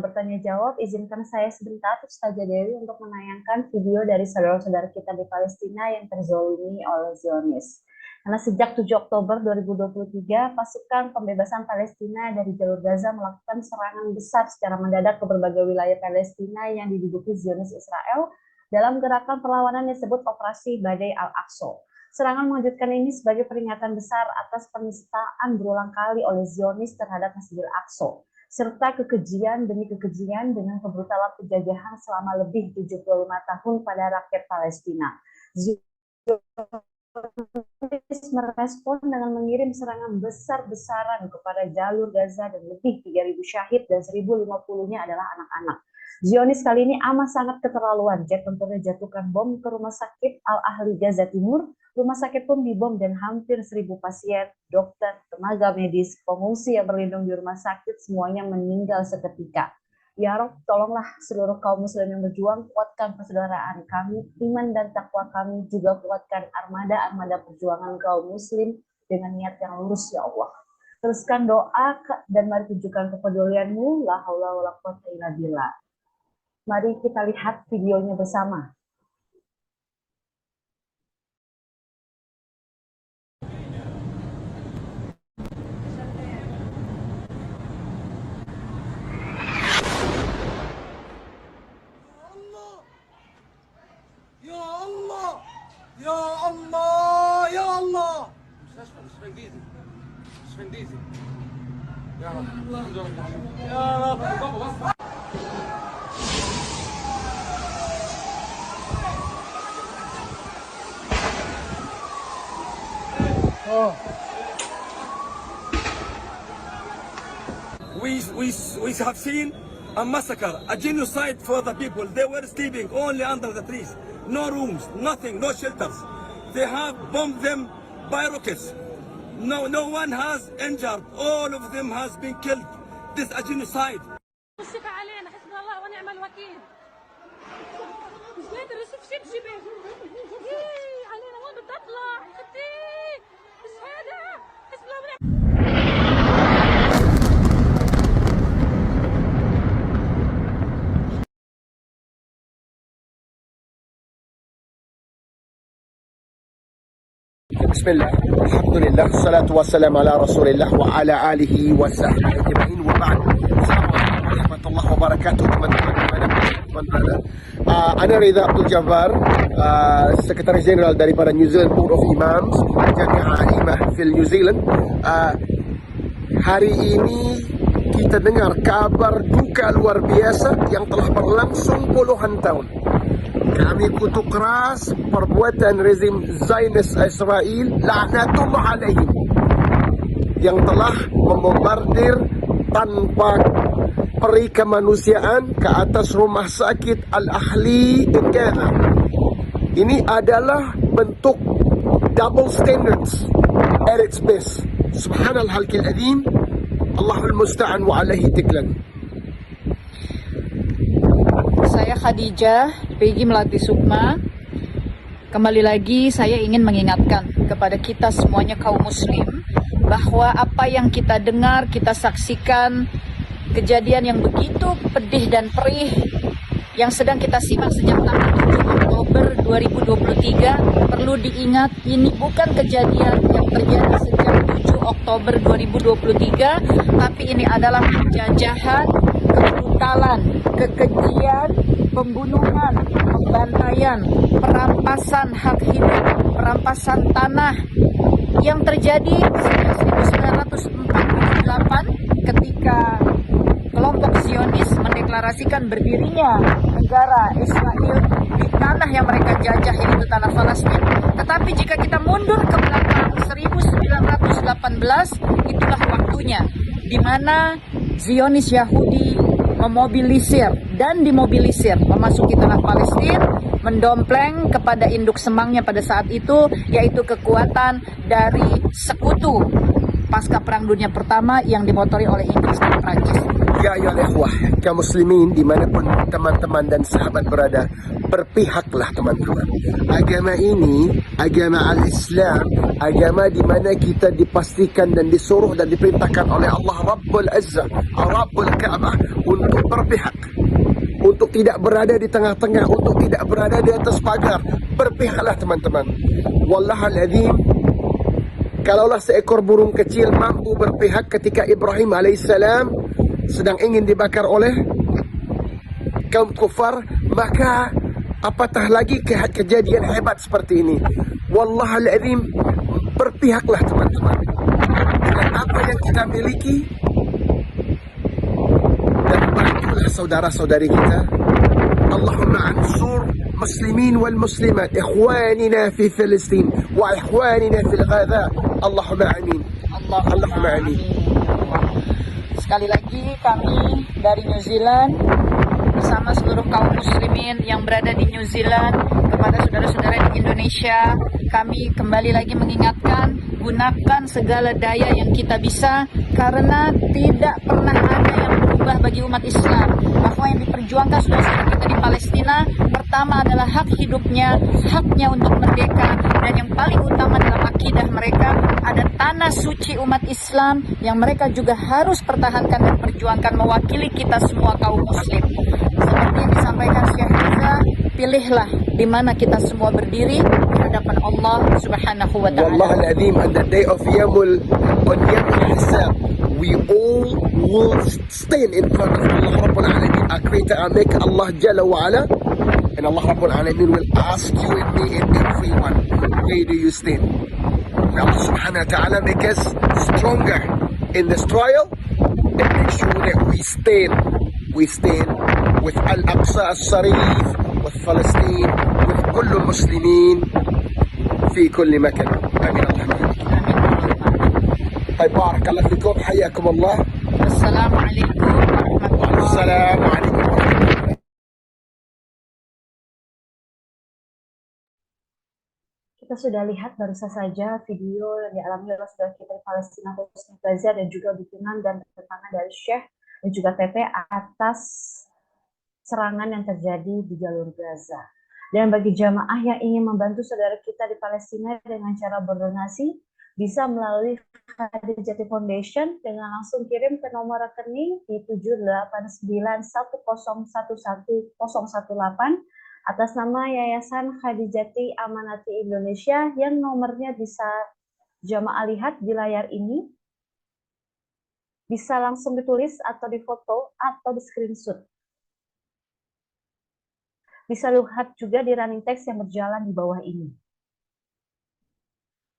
bertanya jawab, izinkan saya sebentar Ustazah Dewi untuk menayangkan video dari saudara-saudara kita di Palestina yang terzolimi oleh Zionis. Karena sejak 7 Oktober 2023, pasukan pembebasan Palestina dari jalur Gaza melakukan serangan besar secara mendadak ke berbagai wilayah Palestina yang diduduki Zionis Israel dalam gerakan perlawanan yang disebut Operasi Badai Al-Aqsa. Serangan mengejutkan ini sebagai peringatan besar atas penistaan berulang kali oleh Zionis terhadap Masjidil Aqsa, serta kekejian demi kekejian dengan kebrutalan penjajahan selama lebih 75 tahun pada rakyat Palestina. Zionis merespon dengan mengirim serangan besar-besaran kepada jalur Gaza dan lebih 3.000 syahid dan 1.050-nya adalah anak-anak. Zionis kali ini amat sangat keterlaluan. Jet tempurnya jatuhkan bom ke rumah sakit Al-Ahli Gaza Timur. Rumah sakit pun dibom dan hampir 1.000 pasien, dokter, tenaga medis, pengungsi yang berlindung di rumah sakit semuanya meninggal seketika. Ya Rob, tolonglah seluruh kaum muslim yang berjuang, kuatkan persaudaraan kami, iman dan takwa kami, juga kuatkan armada-armada perjuangan kaum muslim dengan niat yang lurus ya Allah. Teruskan doa dan mari tunjukkan kepedulianmu, la haula wala quwwata illa billah. Mari kita lihat videonya bersama. يا الله يا الله مستشفى انجليزي مستشفى انجليزي يا رب يا رب We have seen a massacre, a genocide for the people. They were sleeping only under the trees. No rooms, nothing, no shelters. They have bombed them by rockets. No one has injured. All of them has been killed. This is a genocide. الثقة علينا حسبنا الله ونعم الوكيل. مش قادر اشوف شبشبه. علينا وين بدي اطلع؟ اختي ايش هذا؟ حسبنا الله ونعم. بسم الله الحمد لله الصلاة والسلام على رسول الله وعلى آله وصحبه أجمعين وبعد. السلام عليكم ورحمة الله وبركاته teman-teman dimana. Ana Reza Abdul Jabbar, Sekretaris Jenderal daripada New Zealand Board of Imams Jami'ah Imah fil New Zealand. Hari ini kita dengar kabar duka luar biasa yang telah berlangsung puluhan tahun. Kami kutuk keras perbuatan rezim Zionis Israel, laknatullah alaihim, yang telah membombardir tanpa peri kemanusiaan ke atas rumah sakit Al-Ahli di Gaza. Ini adalah bentuk double standards at its best. Subhanal halkil azim, Allahul musta'an wa alaihi tiklan. Saya Khadijah Peggy Melati Sukma. Kembali lagi saya ingin mengingatkan kepada kita semuanya kaum muslim bahwa apa yang kita dengar, kita saksikan, kejadian yang begitu pedih dan perih yang sedang kita simak sejak tanggal 7 Oktober 2023, perlu diingat ini bukan kejadian yang terjadi sejak 7 Oktober 2023, tapi ini adalah penjajahan, kebrutalan, kekejian, pembunuhan, pembantaian, perampasan hak hidup, perampasan tanah yang terjadi sejak 1948 ketika kelompok Zionis mendeklarasikan berdirinya negara Israel di tanah yang mereka jajah, yaitu tanah Palestina. Tetapi jika kita mundur ke belakang 1918, itulah waktunya di mana Zionis Yahudi memobilisir dan dimobilisir memasuki tanah Palestina, mendompleng kepada induk semangnya pada saat itu, yaitu kekuatan dari sekutu pasca Perang Dunia Pertama yang dimotori oleh Inggris dan Prancis. Ya ayyuhal ikhwah, kaum muslimin dimanapun teman-teman dan sahabat berada, berpihaklah teman-teman. Agama ini, agama al-Islam, agama di mana kita dipastikan dan disuruh dan diperintahkan oleh Allah Rabbul Azza, Rabbul Ka'bah untuk berpihak. Untuk tidak berada di tengah-tengah, untuk tidak berada di atas pagar. Berpihaklah teman-teman. Wallahal azim, kalaulah seekor burung kecil mampu berpihak ketika Ibrahim alaihissalam sedang ingin dibakar oleh kaum kufar, maka apatah lagi kejadian hebat seperti ini. Wallahal azim, berpihaklah teman-teman dengan apa yang kita miliki dan bantulah saudara-saudari kita. Allahumma ansur muslimin wal muslimat, ikhwanina fi Filistin wa ikhwanina fil Gaza. Allahumma amin. Allahumma amin. Sekali lagi kami dari New Zealand bersama seluruh kaum muslimin yang berada di New Zealand, kepada saudara-saudara di Indonesia, kami kembali lagi mengingatkan, gunakan segala daya yang kita bisa, karena tidak pernah ada yang berubah bagi umat Islam. Bahwa yang diperjuangkan saudara-saudara kita di Palestina, pertama adalah hak hidupnya, haknya untuk merdeka, dan yang paling utama dalam akidah mereka ada tanah suci umat Islam yang mereka juga harus pertahankan dan perjuangkan, mewakili kita semua kaum muslim. Seperti yang disampaikan Syekh Riza, pilihlah di mana kita semua berdiri di hadapan Allah Subhanahu wa taala. Wallahal azim, on the day of Yamul Hisab, we all will stand in front of Allah Rabbul Alamin, our creator, our maker, Allah Jalla wa Ala, and Allah Rabbul Alamin will ask you and me and everyone, where do you stand? May Allah Subhanahu wa ta'ala make us stronger in this trial and make sure that we stand with Al-Aqsa Al-Sharif, with Palestine, with كل المسلمين في كل مكان. آمين اللهم آمين. طيب بارك الله فيكم، حياكم الله. السلام عليكم ورحمة الله. السلام عليكم ورحمة الله. Kita sudah lihat baru saja video yang dialami oleh saudara kita di Palestina khususnya Gaza, dan juga dukungan dan keterangan dari Syekh dan juga TT atas serangan yang terjadi di jalur Gaza. Dan bagi jamaah yang ingin membantu saudara kita di Palestina dengan cara berdonasi, bisa melalui Khadijati Foundation dengan langsung kirim ke nomor rekening di 78910111018 atas nama Yayasan Khadijati Amanati Indonesia, yang nomornya bisa jamaah lihat di layar ini. Bisa langsung ditulis atau difoto atau di screenshot. Bisa lihat juga di running text yang berjalan di bawah ini.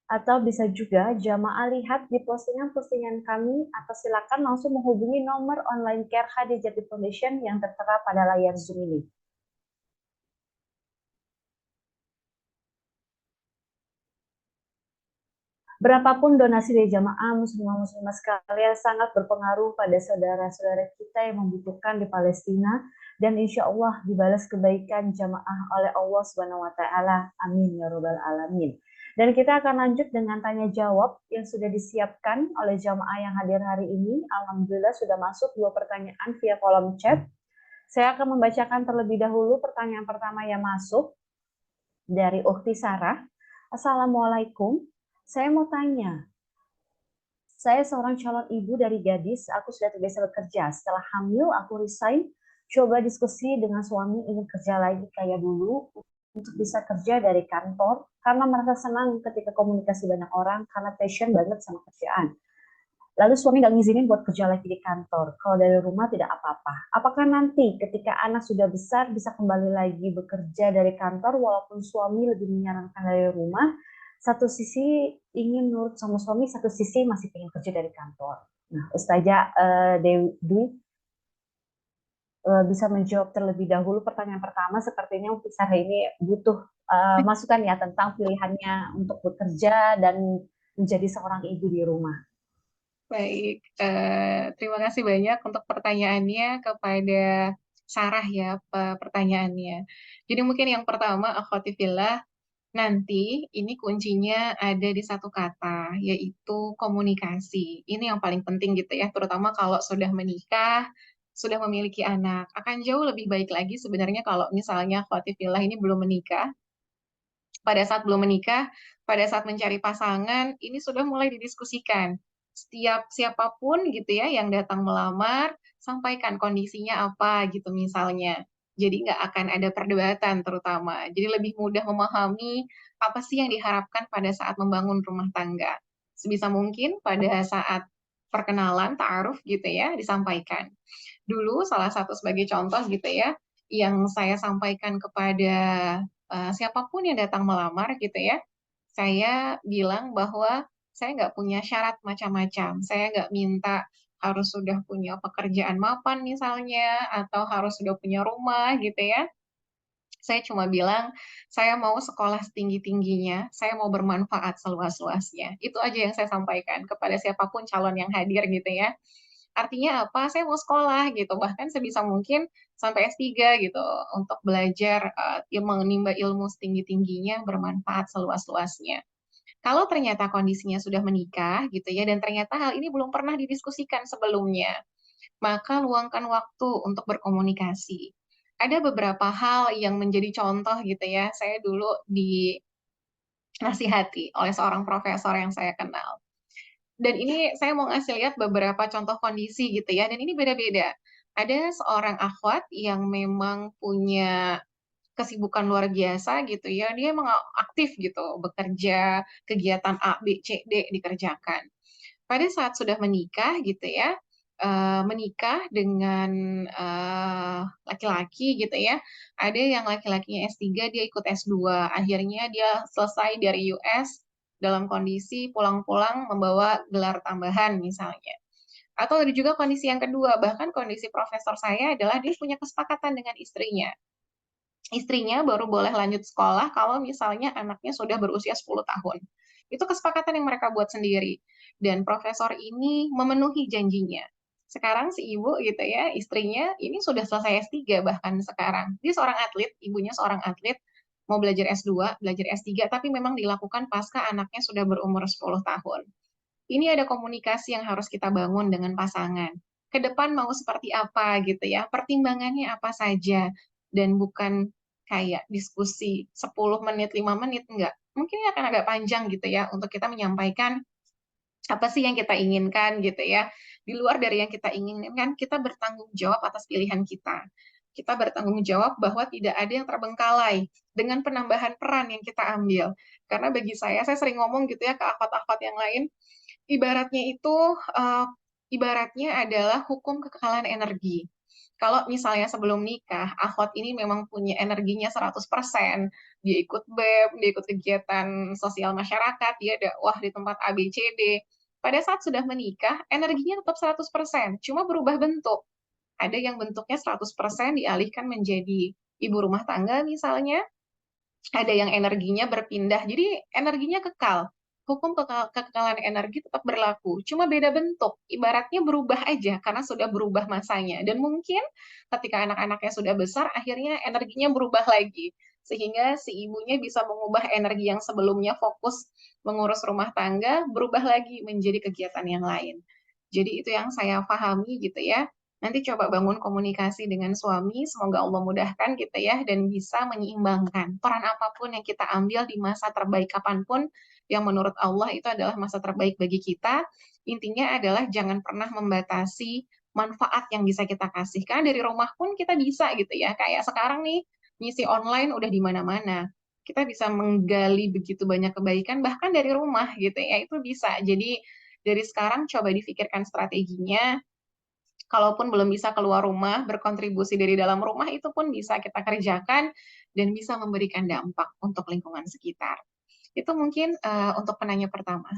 Atau bisa juga jamaah lihat di postingan-postingan kami, atau silakan langsung menghubungi nomor online care Khadijati Foundation yang tertera pada layar Zoom ini. Berapapun donasi dari jamaah muslimah sekalian sangat berpengaruh pada saudara-saudara kita yang membutuhkan di Palestina, dan insya Allah dibalas kebaikan jamaah oleh Allah Subhanahu wa taala. Amin ya rabbal alamin. Dan kita akan lanjut dengan tanya jawab yang sudah disiapkan oleh jamaah yang hadir hari ini. Alhamdulillah sudah masuk 2 pertanyaan via kolom chat. Saya akan membacakan terlebih dahulu pertanyaan pertama yang masuk dari Ukhti Sarah. Assalamualaikum. Saya mau tanya, saya seorang calon ibu dari gadis, aku sudah terbiasa bekerja. Setelah hamil, aku resign, coba diskusi dengan suami ingin kerja lagi kayak dulu, untuk bisa kerja dari kantor, karena merasa senang ketika komunikasi banyak orang, karena passion banget sama kerjaan. Lalu suami nggak ngizinin buat kerja lagi di kantor, kalau dari rumah tidak apa-apa. Apakah nanti ketika anak sudah besar, bisa kembali lagi bekerja dari kantor, walaupun suami lebih menyarankan dari rumah? Satu sisi ingin nurut sama suami, satu sisi masih pengen kerja dari kantor. Nah, Ustazah Dwi bisa menjawab terlebih dahulu pertanyaan pertama. Sepertinya untuk Sarah ini butuh masukan ya tentang pilihannya untuk bekerja dan menjadi seorang ibu di rumah. Baik, terima kasih banyak untuk pertanyaannya kepada Sarah ya, pertanyaannya. Jadi mungkin yang pertama, akhwati fillah, nanti ini kuncinya ada di satu kata, yaitu komunikasi. Ini yang paling penting gitu ya, terutama kalau sudah menikah, sudah memiliki anak. Akan jauh lebih baik lagi sebenarnya kalau misalnya akhwati fillah ini belum menikah. Pada saat belum menikah, pada saat mencari pasangan, ini sudah mulai didiskusikan. Setiap siapapun gitu ya yang datang melamar, sampaikan kondisinya apa gitu misalnya. Jadi nggak akan ada perdebatan terutama. Jadi lebih mudah memahami apa sih yang diharapkan pada saat membangun rumah tangga. Sebisa mungkin pada saat perkenalan, ta'aruf gitu ya, disampaikan. Dulu salah satu sebagai contoh gitu ya, yang saya sampaikan kepada siapapun yang datang melamar gitu ya, saya bilang bahwa saya nggak punya syarat macam-macam. Saya nggak minta harus sudah punya pekerjaan mapan misalnya, atau harus sudah punya rumah gitu ya. Saya cuma bilang, saya mau sekolah setinggi-tingginya, saya mau bermanfaat seluas-luasnya. Itu aja yang saya sampaikan kepada siapapun calon yang hadir gitu ya. Artinya apa? Saya mau sekolah gitu, bahkan sebisa mungkin sampai S3 gitu, untuk belajar menimba ilmu setinggi-tingginya, bermanfaat seluas-luasnya. Kalau ternyata kondisinya sudah menikah gitu ya, dan ternyata hal ini belum pernah didiskusikan sebelumnya, maka luangkan waktu untuk berkomunikasi. Ada beberapa hal yang menjadi contoh gitu ya, saya dulu dinasihati oleh seorang profesor yang saya kenal. Dan ini saya mau ngasih lihat beberapa contoh kondisi gitu ya, dan ini beda-beda. Ada seorang akhwat yang memang punya kesibukan luar biasa gitu ya, dia emang aktif gitu, bekerja, kegiatan A, B, C, D dikerjakan. Pada saat sudah menikah gitu ya, menikah dengan laki-laki gitu ya, ada yang laki-lakinya S3, dia ikut S2, akhirnya dia selesai dari US dalam kondisi pulang-pulang membawa gelar tambahan misalnya. Atau ada juga kondisi yang kedua, bahkan kondisi profesor saya adalah dia punya kesepakatan dengan istrinya. Istrinya baru boleh lanjut sekolah kalau misalnya anaknya sudah berusia 10 tahun. Itu kesepakatan yang mereka buat sendiri. Dan profesor ini memenuhi janjinya. Sekarang si ibu gitu ya, istrinya ini sudah selesai S3 bahkan sekarang. Dia seorang atlet, ibunya seorang atlet, mau belajar S2, belajar S3, tapi memang dilakukan pasca anaknya sudah berumur 10 tahun. Ini ada komunikasi yang harus kita bangun dengan pasangan. Ke depan mau seperti apa gitu ya, pertimbangannya apa saja, dan bukan kayak diskusi 10 menit, 5 menit, enggak. Mungkin akan agak panjang gitu ya, untuk kita menyampaikan apa sih yang kita inginkan gitu ya. Di luar dari yang kita inginkan, kita bertanggung jawab atas pilihan kita. Kita bertanggung jawab bahwa tidak ada yang terbengkalai dengan penambahan peran yang kita ambil. Karena bagi saya sering ngomong gitu ya ke akhwat-akhwat yang lain, ibaratnya itu, ibaratnya adalah hukum kekekalan energi. Kalau misalnya sebelum nikah, akhwat ini memang punya energinya 100%, dia ikut BEM, dia ikut kegiatan sosial masyarakat, dia dakwah di tempat A, B, C, D. Pada saat sudah menikah, energinya tetap 100%, cuma berubah bentuk. Ada yang bentuknya 100% dialihkan menjadi ibu rumah tangga misalnya, ada yang energinya berpindah, jadi energinya kekal. Hukum kekekalan energi tetap berlaku, cuma beda bentuk. Ibaratnya berubah aja karena sudah berubah masanya. Dan mungkin ketika anak-anaknya sudah besar, akhirnya energinya berubah lagi. Sehingga si ibunya bisa mengubah energi yang sebelumnya fokus mengurus rumah tangga, berubah lagi menjadi kegiatan yang lain. Jadi itu yang saya pahami gitu ya. Nanti coba bangun komunikasi dengan suami, semoga Allah mudahkan gitu ya, dan bisa menyeimbangkan peran apapun yang kita ambil di masa terbaik kapanpun, yang menurut Allah itu adalah masa terbaik bagi kita. Intinya adalah jangan pernah membatasi manfaat yang bisa kita kasih. Karena dari rumah pun kita bisa gitu ya, kayak sekarang nih, misi online udah di mana-mana. Kita bisa menggali begitu banyak kebaikan, bahkan dari rumah gitu ya, itu bisa. Jadi dari sekarang coba difikirkan strateginya, kalaupun belum bisa keluar rumah, berkontribusi dari dalam rumah itu pun bisa kita kerjakan dan bisa memberikan dampak untuk lingkungan sekitar. Itu mungkin untuk penanya pertama.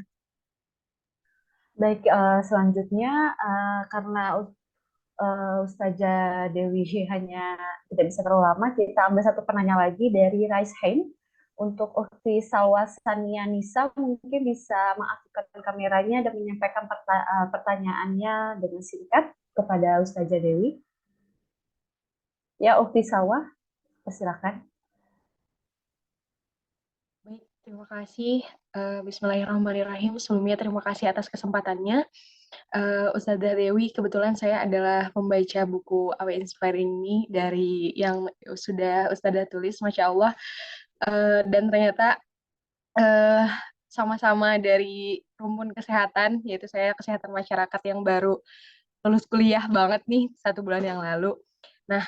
Baik, selanjutnya karena Ustazah Dewi hanya tidak bisa terlalu lama, kita ambil satu penanya lagi dari Rice Hand. Untuk Ukti Salwa Sania Nisa, mungkin bisa mengaktifkan kameranya dan menyampaikan pertanyaannya dengan singkat kepada Ustazah Dewi. Ya, Ukti Salwa, persilakan. Baik, terima kasih. Bismillahirrahmanirrahim. Sebelumnya terima kasih atas kesempatannya. Ustazah Dewi, kebetulan saya adalah pembaca buku Awe Inspiring Me dari yang sudah Ustazah tulis, Masya Allah. Dan ternyata eh, sama-sama dari rumpun kesehatan, yaitu saya kesehatan masyarakat yang baru lulus kuliah banget nih 1 bulan yang lalu. Nah,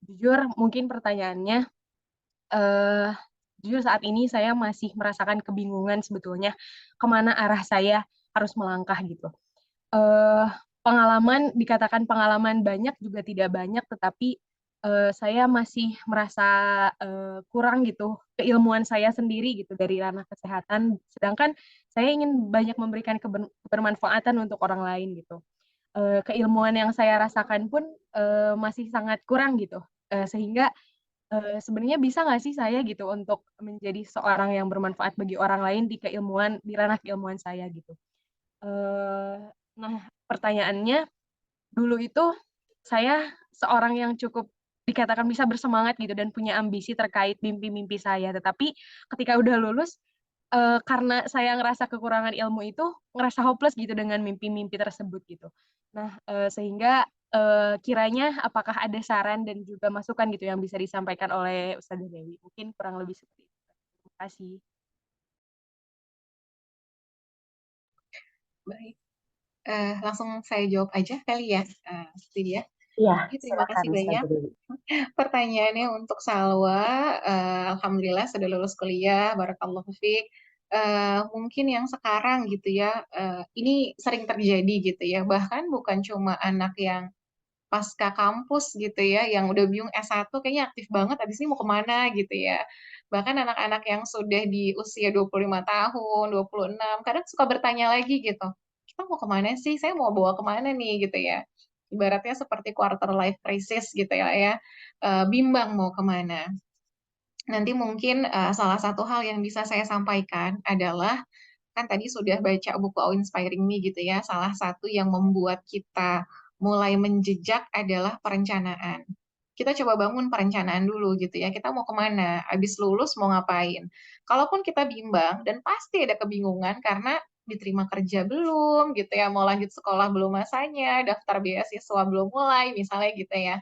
jujur mungkin pertanyaannya, eh, jujur saat ini saya masih merasakan kebingungan sebetulnya kemana arah saya harus melangkah gitu. eh, Pengalaman, dikatakan pengalaman banyak juga tidak banyak, tetapi saya masih merasa kurang gitu keilmuan saya sendiri gitu dari ranah kesehatan, sedangkan saya ingin banyak memberikan kebermanfaatan untuk orang lain gitu. Keilmuan yang saya rasakan pun masih sangat kurang gitu. Sehingga sebenarnya bisa nggak sih saya gitu untuk menjadi seorang yang bermanfaat bagi orang lain di keilmuan, di ranah keilmuan saya gitu. Eh, nah, pertanyaannya, dulu itu saya seorang yang cukup dikatakan bisa bersemangat gitu dan punya ambisi terkait mimpi-mimpi saya. Tetapi ketika udah lulus, karena saya ngerasa kekurangan ilmu itu, ngerasa hopeless gitu dengan mimpi-mimpi tersebut gitu. Nah, sehingga kiranya apakah ada saran dan juga masukan gitu yang bisa disampaikan oleh Ustazah Dewi? Mungkin kurang lebih seperti itu. Terima kasih. Baik. Langsung saya jawab aja kali ya, Lydia. Iya, Terima silakan kasih banyak Ustazah Dewi. pertanyaannya untuk Salwa. Alhamdulillah sudah lulus kuliah, barakallahu fiik. Mungkin yang sekarang gitu ya, ini sering terjadi gitu ya, bahkan bukan cuma anak yang pasca kampus gitu ya, yang udah bingung S1 kayaknya aktif banget, abis ini mau kemana gitu ya. Bahkan anak-anak yang sudah di usia 25 tahun, 26, kadang suka bertanya lagi gitu, kita mau kemana sih? Saya mau bawa kemana nih gitu ya. Ibaratnya seperti quarter life crisis gitu ya, bimbang mau kemana. Nanti mungkin salah satu hal yang bisa saya sampaikan adalah, kan tadi sudah baca buku Awe Inspiring Me gitu ya, salah satu yang membuat kita mulai menjejak adalah perencanaan. Kita coba bangun perencanaan dulu gitu ya, kita mau kemana, habis lulus mau ngapain. Kalaupun kita bimbang, dan pasti ada kebingungan karena diterima kerja belum gitu ya, mau lanjut sekolah belum masanya, daftar beasiswa belum mulai, misalnya gitu ya.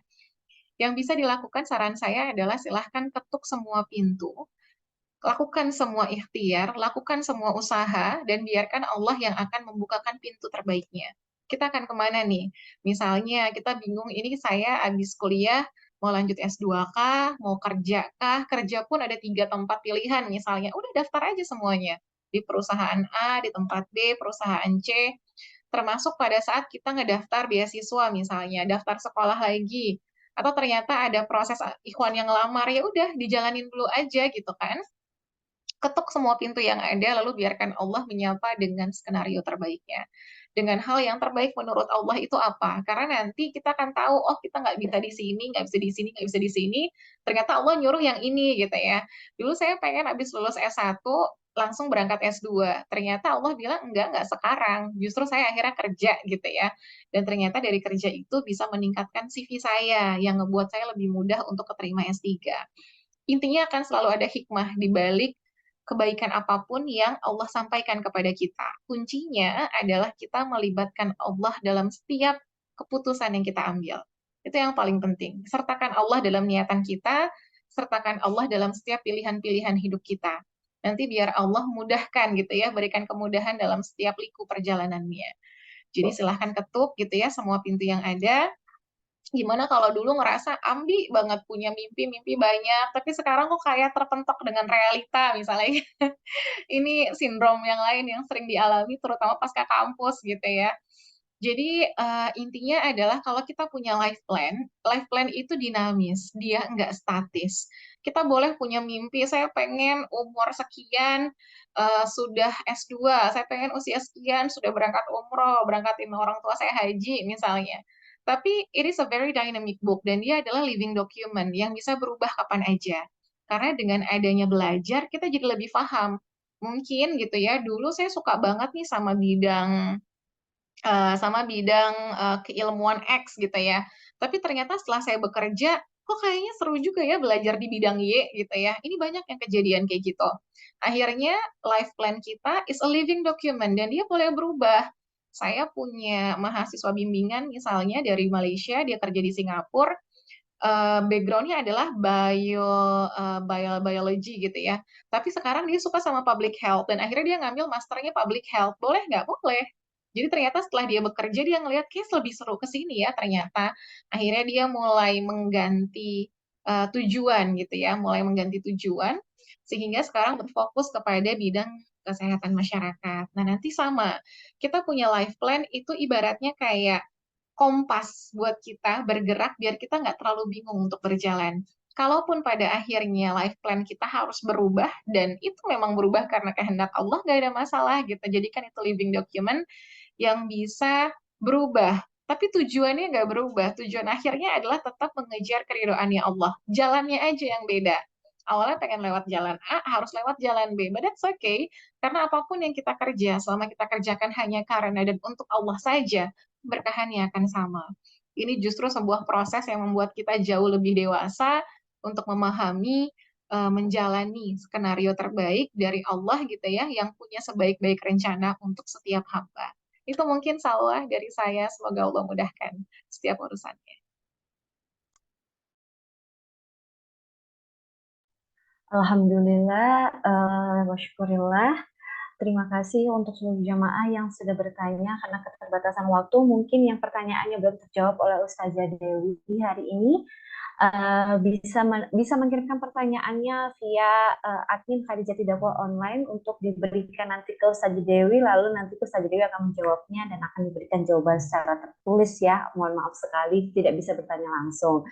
Yang bisa dilakukan saran saya adalah silahkan ketuk semua pintu, lakukan semua ikhtiar, lakukan semua usaha, dan biarkan Allah yang akan membukakan pintu terbaiknya. Kita akan kemana nih? Misalnya kita bingung, ini saya habis kuliah, mau lanjut S2 kah, mau kerja kah, kerja pun ada 3 tempat pilihan misalnya, udah daftar aja semuanya. Di perusahaan A, di tempat B, perusahaan C, termasuk pada saat kita ngedaftar beasiswa misalnya, daftar sekolah lagi, atau ternyata ada proses ikhwan yang ngelamar, ya udah dijalanin dulu aja gitu kan. Ketuk semua pintu yang ada, lalu biarkan Allah menyapa dengan skenario terbaiknya. Dengan hal yang terbaik menurut Allah itu apa? Karena nanti kita akan tahu, oh kita nggak bisa di sini, nggak bisa di sini, nggak bisa di sini. Ternyata Allah nyuruh yang ini gitu ya. Dulu saya pengen habis lulus S1, langsung berangkat S2. Ternyata Allah bilang, enggak sekarang. Justru saya akhirnya kerja gitu ya. Dan ternyata dari kerja itu bisa meningkatkan CV saya, yang ngebuat saya lebih mudah untuk keterima S3. Intinya akan selalu ada hikmah di balik kebaikan apapun yang Allah sampaikan kepada kita. Kuncinya adalah kita melibatkan Allah dalam setiap keputusan yang kita ambil. Itu yang paling penting. Sertakan Allah dalam niatan kita, sertakan Allah dalam setiap pilihan-pilihan hidup kita. Nanti biar Allah mudahkan gitu ya, berikan kemudahan dalam setiap liku perjalanannya. Jadi silahkan ketuk gitu ya semua pintu yang ada. Gimana kalau dulu ngerasa ambi banget, punya mimpi banyak, tapi sekarang kok kayak terpentok dengan realita misalnya. Ini sindrom yang lain yang sering dialami terutama pasca kampus gitu ya. Jadi intinya adalah kalau kita punya life plan itu dinamis, dia nggak statis. Kita boleh punya mimpi, saya pengen umur sekian sudah S2, saya pengen usia sekian sudah berangkat umroh, berangkatin orang tua saya haji misalnya. Tapi it is a very dynamic book dan dia adalah living document yang bisa berubah kapan aja. Karena dengan adanya belajar kita jadi lebih paham. Mungkin gitu ya, dulu saya suka banget nih sama bidang keilmuan X gitu ya. Tapi ternyata setelah saya bekerja, kok kayaknya seru juga ya belajar di bidang Y gitu ya. Ini banyak yang kejadian kayak gitu. Akhirnya life plan kita is a living document dan dia boleh berubah. Saya punya mahasiswa bimbingan misalnya dari Malaysia, dia kerja di Singapura, background-nya adalah biology gitu ya. Tapi sekarang dia suka sama public health dan akhirnya dia ngambil masternya public health. Boleh nggak? Boleh. Jadi ternyata setelah dia bekerja dia ngelihat kayak lebih seru ke sini ya ternyata. Akhirnya dia mulai mengganti tujuan gitu ya, mulai mengganti tujuan sehingga sekarang berfokus kepada bidang kesehatan masyarakat. Nah, nanti sama. Kita punya life plan itu ibaratnya kayak kompas buat kita bergerak biar kita nggak terlalu bingung untuk berjalan. Kalaupun pada akhirnya life plan kita harus berubah, dan itu memang berubah karena kehendak Allah, nggak ada masalah gitu. Jadikan itu living document yang bisa berubah. Tapi tujuannya nggak berubah. Tujuan akhirnya adalah tetap mengejar keridhoannya Allah. Jalannya aja yang beda. Awalnya pengen lewat jalan A, harus lewat jalan B. But that's okay. Karena apapun yang kita kerja, selama kita kerjakan hanya karena dan untuk Allah saja, berkahannya akan sama. Ini justru sebuah proses yang membuat kita jauh lebih dewasa untuk memahami, menjalani skenario terbaik dari Allah gitu ya, yang punya sebaik-baik rencana untuk setiap hamba. Itu mungkin Salwa dari saya, semoga Allah mudahkan setiap urusannya. Alhamdulillah, wa syukurillah. Terima kasih untuk seluruh jamaah yang sudah bertanya. Karena keterbatasan waktu, mungkin yang pertanyaannya belum terjawab oleh Ustazah Dewi hari ini, bisa mengirimkan pertanyaannya via admin Khadijah Dakwah Online untuk diberikan nanti ke Ustazah Dewi, lalu nanti Ustazah Dewi akan menjawabnya dan akan diberikan jawaban secara tertulis ya. Mohon maaf sekali tidak bisa bertanya langsung.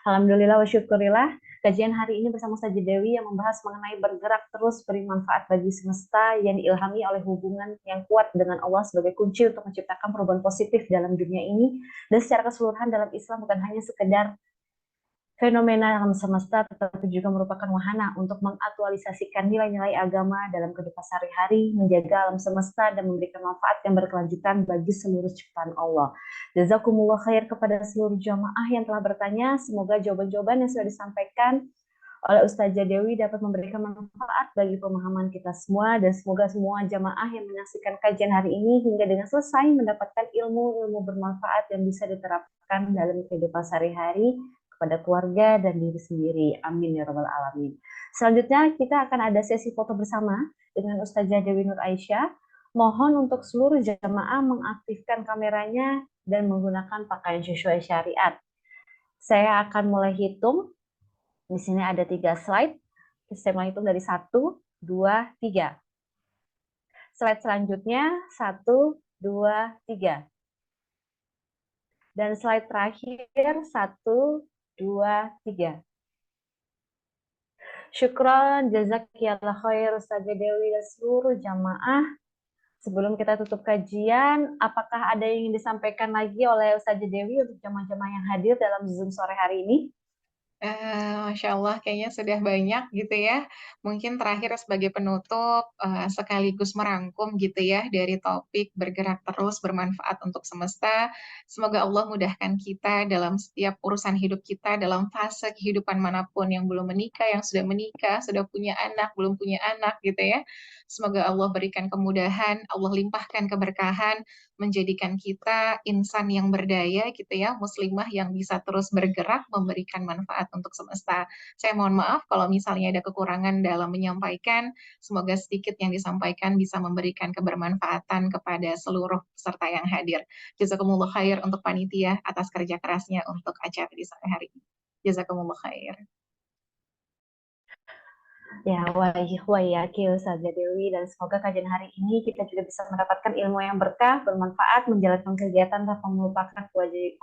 Alhamdulillah wa syukurillah. Kajian hari ini bersama Ustazah Dewi yang membahas mengenai bergerak terus beri manfaat bagi semesta yang diilhami oleh hubungan yang kuat dengan Allah sebagai kunci untuk menciptakan perubahan positif dalam dunia ini dan secara keseluruhan dalam Islam bukan hanya sekedar fenomena alam semesta, tetapi juga merupakan wahana untuk mengaktualisasikan nilai-nilai agama dalam kehidupan sehari-hari, menjaga alam semesta, dan memberikan manfaat yang berkelanjutan bagi seluruh ciptaan Allah. Jazakumullah khair kepada seluruh jamaah yang telah bertanya. Semoga jawaban-jawaban yang sudah disampaikan oleh Ustazah Dewi dapat memberikan manfaat bagi pemahaman kita semua, dan semoga semua jamaah yang menyaksikan kajian hari ini hingga dengan selesai mendapatkan ilmu-ilmu bermanfaat yang bisa diterapkan dalam kehidupan sehari-hari pada keluarga dan diri sendiri. Amin ya rabbal alamin. Selanjutnya kita akan ada sesi foto bersama dengan Ustazah Dewi Nur Aisyah. Mohon untuk seluruh jamaah mengaktifkan kameranya dan menggunakan pakaian sesuai syariat. Saya akan mulai hitung. Di sini ada 3 slide. Saya mulai hitung dari 1, 2, 3. Slide selanjutnya 1, 2, 3. Dan slide terakhir 1, 2, 3. Syukron, jazakillah khair Ustazah Dewi dan seluruh jamaah. Sebelum kita tutup kajian, apakah ada yang ingin disampaikan lagi oleh Ustazah Dewi untuk jamaah-jamaah yang hadir dalam Zoom sore hari ini? Masya Allah, kayaknya sudah banyak gitu ya. Mungkin terakhir sebagai penutup, sekaligus merangkum gitu ya dari topik bergerak terus bermanfaat untuk semesta. Semoga Allah mudahkan kita dalam setiap urusan hidup kita, dalam fase kehidupan manapun, yang belum menikah, yang sudah menikah, sudah punya anak, belum punya anak gitu ya. Semoga Allah berikan kemudahan, Allah limpahkan keberkahan, menjadikan kita insan yang berdaya gitu ya, muslimah yang bisa terus bergerak memberikan manfaat untuk semesta. Saya mohon maaf kalau misalnya ada kekurangan dalam menyampaikan. Semoga sedikit yang disampaikan bisa memberikan kebermanfaatan kepada seluruh peserta yang hadir. Jazakumullah khair untuk panitia atas kerja kerasnya untuk acara di sore hari ini. Jazakumullah khair. Ya, wahiyaki Ustazah Dewi, dan semoga kajian hari ini kita juga bisa mendapatkan ilmu yang berkah, bermanfaat, menjalankan kegiatan tanpa melupakan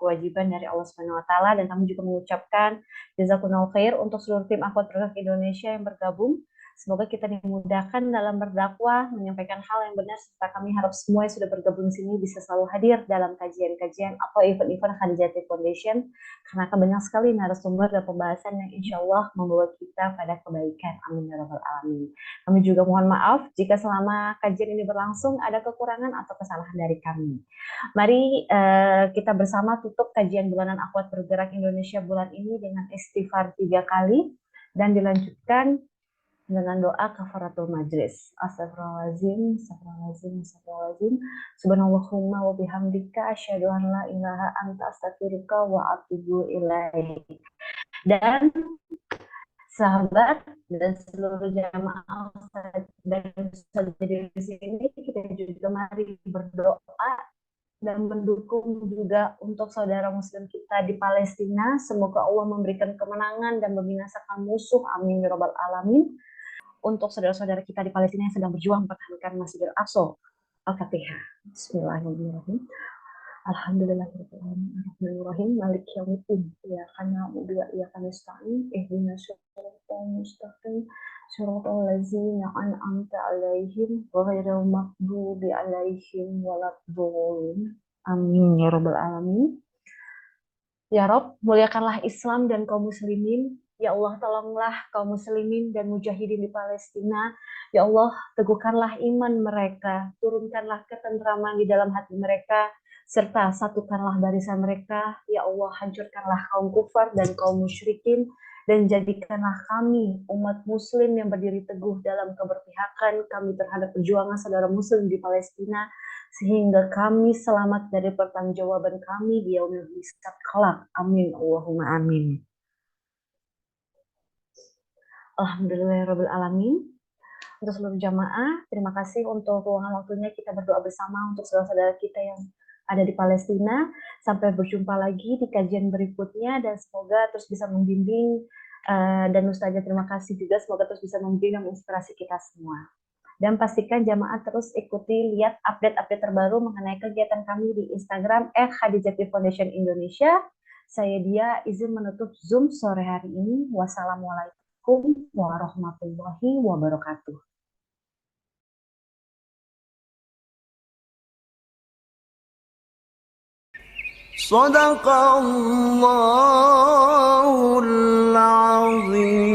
kewajiban dari Allah Subhanahu wa taala, dan kami juga mengucapkan jazakumullah khair untuk seluruh tim Akhwat Bergerak Indonesia yang bergabung. Semoga kita dimudahkan dalam berdakwah, menyampaikan hal yang benar, serta kami harap semua yang sudah bergabung di sini bisa selalu hadir dalam kajian-kajian atau event-event Khadijah Foundation, karena akan banyak sekali narasumber dan pembahasan yang insya Allah membawa kita pada kebaikan. Amin ya rabbal alamin. Kami juga mohon maaf jika selama kajian ini berlangsung ada kekurangan atau kesalahan dari kami. Mari kita bersama tutup kajian bulanan Akhwat Bergerak Indonesia bulan ini dengan istighfar 3 kali dan dilanjutkan dengan doa kafaratul majlis. Astagfirullahaladzim, astagfirullahaladzim, astagfirullahaladzim. Subhanallahumma wa bihamdika asyhadu an la ilaha anta astaghfiruka wa atubu ilaik. Dan sahabat dan seluruh jamaah dan di sini, kita juga mari berdoa dan mendukung juga untuk saudara muslim kita di Palestina. Semoga Allah memberikan kemenangan dan membinasakan musuh. Amin ya rabbal alamin. Untuk saudara-saudara kita di Palestina yang sedang berjuang mempertahankan Masjidil Aqsa. Al-Fatihah. Bismillahirrahmanirrahim. Alhamdulillahirrahmanirrahim. Ar-Rahmanirrahim. Maliki yaumiddin. Iyyaka na'budu wa iyyaka nasta'in. Ihdinas siratal mustaqim. Shiratal ladzina an'amta 'alaihim ghairil maghdubi 'alaihim waladdallin. Amin ya rabbal alamin. Ya Rabb, muliakanlah Islam dan kaum muslimin. Ya Allah, tolonglah kaum muslimin dan mujahidin di Palestina. Ya Allah, teguhkanlah iman mereka, turunkanlah ketentraman di dalam hati mereka, serta satukanlah barisan mereka. Ya Allah, hancurkanlah kaum kufar dan kaum musyrikin, dan jadikanlah kami, umat muslim yang berdiri teguh dalam keberpihakan kami terhadap perjuangan saudara muslim di Palestina, sehingga kami selamat dari pertanggungjawaban kami di yaumil hisab kelak. Amin. Allahumma amin. Alhamdulillahirabbil alamin. Untuk seluruh jamaah, terima kasih untuk luangan waktunya kita berdoa bersama untuk saudara-saudara kita yang ada di Palestina. Sampai berjumpa lagi di kajian berikutnya, dan semoga terus bisa membimbing, dan Ustazah terima kasih juga, semoga terus bisa membimbing dan menginspirasi kita semua. Dan pastikan jamaah terus ikuti, lihat update-update terbaru mengenai kegiatan kami di Instagram @khadijati_foundation Indonesia. Saya Dia izin menutup Zoom sore hari ini. Wassalamualaikum warahmatullahi wabarakatuh. Sadaqallahul azim.